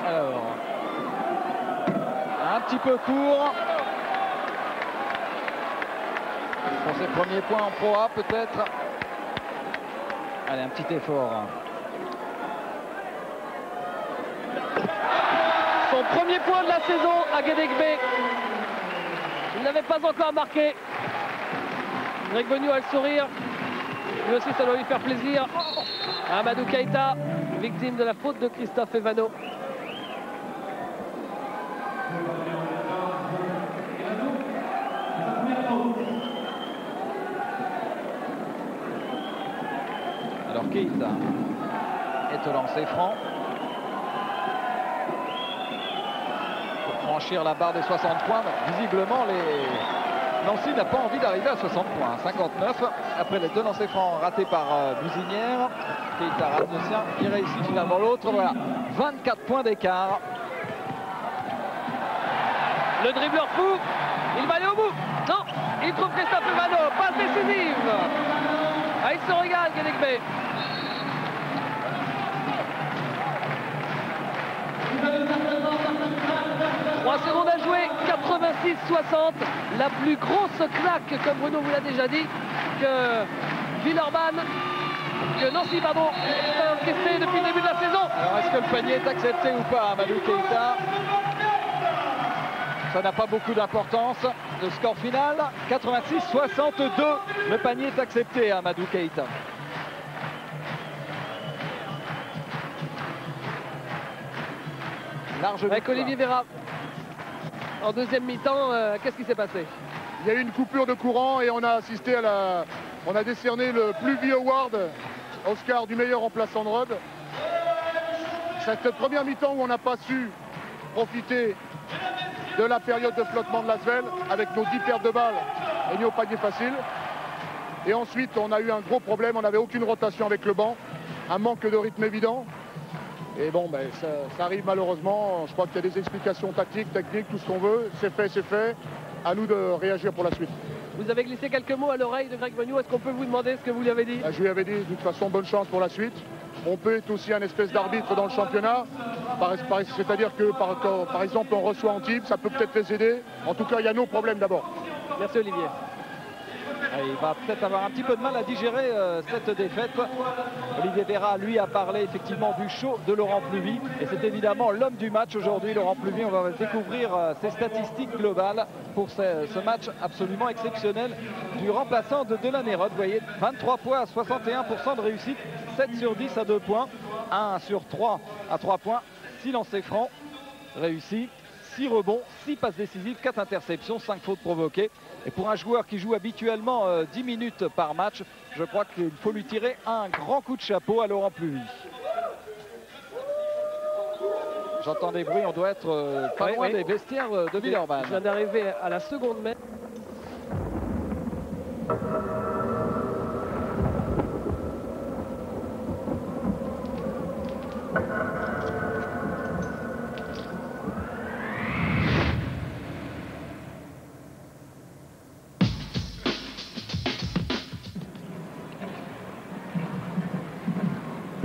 Alors, un petit peu court. Pour ses premiers points en Pro A peut-être. Allez, un petit effort. Son premier point de la saison à Guédégbé. Il n'avait pas encore marqué. Greg Benoît a le sourire. Lui aussi, ça doit lui faire plaisir. Amadou Keïta, victime de la faute de Christophe Evano. Alors Keïta est au lancer franc. Pour franchir la barre des 60 points, visiblement Nancy n'a pas envie d'arriver à 60 points. 59 après les deux lancers francs ratés par Bouzinière. Keïta rate le sien, il réussit finalement l'autre. Voilà, 24 points d'écart. Le dribbleur fou, il va aller au bout. Non, il trouve Christophe Evano, passe décisive. Ah, il se régale, Guédégbé. Trois secondes à jouer, 86-60. La plus grosse claque, comme Bruno vous l'a déjà dit, que Nancy a encaissé depuis le début de la saison. Alors est-ce que le panier est accepté ou pas, Amadou Keïta? Ça n'a pas beaucoup d'importance. Le score final, 86-62. Le panier est accepté, Amadou Keïta. Large avec Olivier Vera. En deuxième mi-temps, qu'est-ce qui s'est passé? Il y a eu une coupure de courant et on a assisté on a décerné le plus vieux award, Oscar du meilleur remplaçant de Rhodes. Cette première mi-temps où on n'a pas su profiter de la période de flottement de l'Asvel avec nos 10 pertes de balles et nos paniers faciles. Et ensuite, on a eu un gros problème, on n'avait aucune rotation avec le banc, un manque de rythme évident. Et bon, ben, ça arrive malheureusement. Je crois qu'il y a des explications tactiques, techniques, tout ce qu'on veut. C'est fait. À nous de réagir pour la suite. Vous avez glissé quelques mots à l'oreille de Greg Benoît. Est-ce qu'on peut vous demander ce que vous lui avez dit? Je lui avais dit, de toute façon, bonne chance pour la suite. On peut être aussi un espèce d'arbitre dans le championnat. C'est-à-dire que, par exemple, on reçoit Antibes, ça peut peut-être les aider. En tout cas, il y a nos problèmes d'abord. Merci Olivier. Il va peut-être avoir un petit peu de mal à digérer cette défaite. Olivier Vera, lui, a parlé effectivement du show de Laurent Pluvy. Et c'est évidemment l'homme du match aujourd'hui, Laurent Pluvy. On va découvrir ses statistiques globales pour ce match absolument exceptionnel du remplaçant de Delaney-Rhodes. Vous voyez, 23 points à 61% de réussite, 7 sur 10 à 2 points, 1 sur 3 à 3 points, 6 lancers francs réussis, 6 rebonds, 6 passes décisives, 4 interceptions, 5 fautes provoquées. Et pour un joueur qui joue habituellement 10 minutes par match, je crois qu'il faut lui tirer un grand coup de chapeau à Laurent Pluvy. J'entends des bruits, on doit être pas loin des vestiaires de Villeurbanne. Je viens d'arriver à la seconde mètre.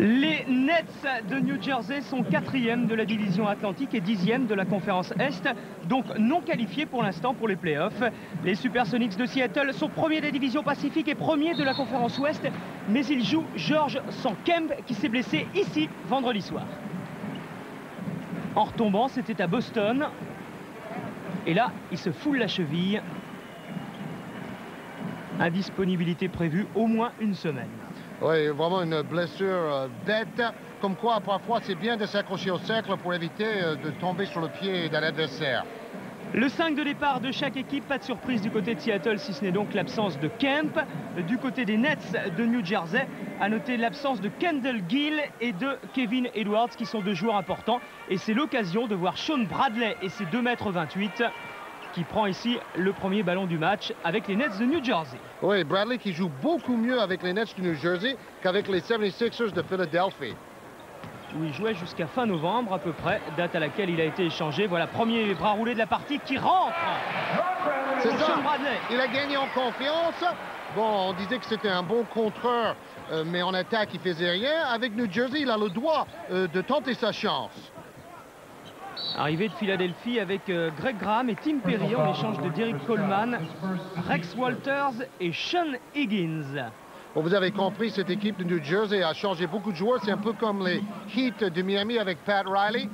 Les Nets de New Jersey sont 4e de la division Atlantique et 10e de la conférence Est, donc non qualifiés pour l'instant pour les playoffs. Les Supersonics de Seattle sont premiers des divisions Pacifique et premiers de la conférence Ouest, mais ils jouent George Kemp qui s'est blessé ici vendredi soir. En retombant, c'était à Boston. Et là, il se foule la cheville. Indisponibilité prévue au moins une semaine. Oui, vraiment une blessure bête. Comme quoi, parfois, c'est bien de s'accrocher au cercle pour éviter de tomber sur le pied d'un adversaire. Le 5 de départ de chaque équipe, pas de surprise du côté de Seattle, si ce n'est donc l'absence de Kemp. Du côté des Nets de New Jersey, à noter l'absence de Kendall Gill et de Kevin Edwards, qui sont deux joueurs importants. Et c'est l'occasion de voir Shawn Bradley et ses 2,28 m qui prend ici le premier ballon du match avec les Nets de New Jersey. Oui, Bradley qui joue beaucoup mieux avec les Nets de New Jersey qu'avec les 76ers de Philadelphie. Où il jouait jusqu'à fin novembre à peu près, date à laquelle il a été échangé. Voilà, premier bras roulé de la partie qui rentre. C'est ça, il a gagné en confiance. Bon, on disait que c'était un bon contreur, mais en attaque, il faisait rien. Avec New Jersey, il a le droit de tenter sa chance. Arrivé de Philadelphie avec Greg Graham et Tim Perry en échange de Derrick Coleman, Rex Walters et Sean Higgins. Bon, vous avez compris, cette équipe de New Jersey a changé beaucoup de joueurs. C'est un peu comme les Heat de Miami avec Pat Riley.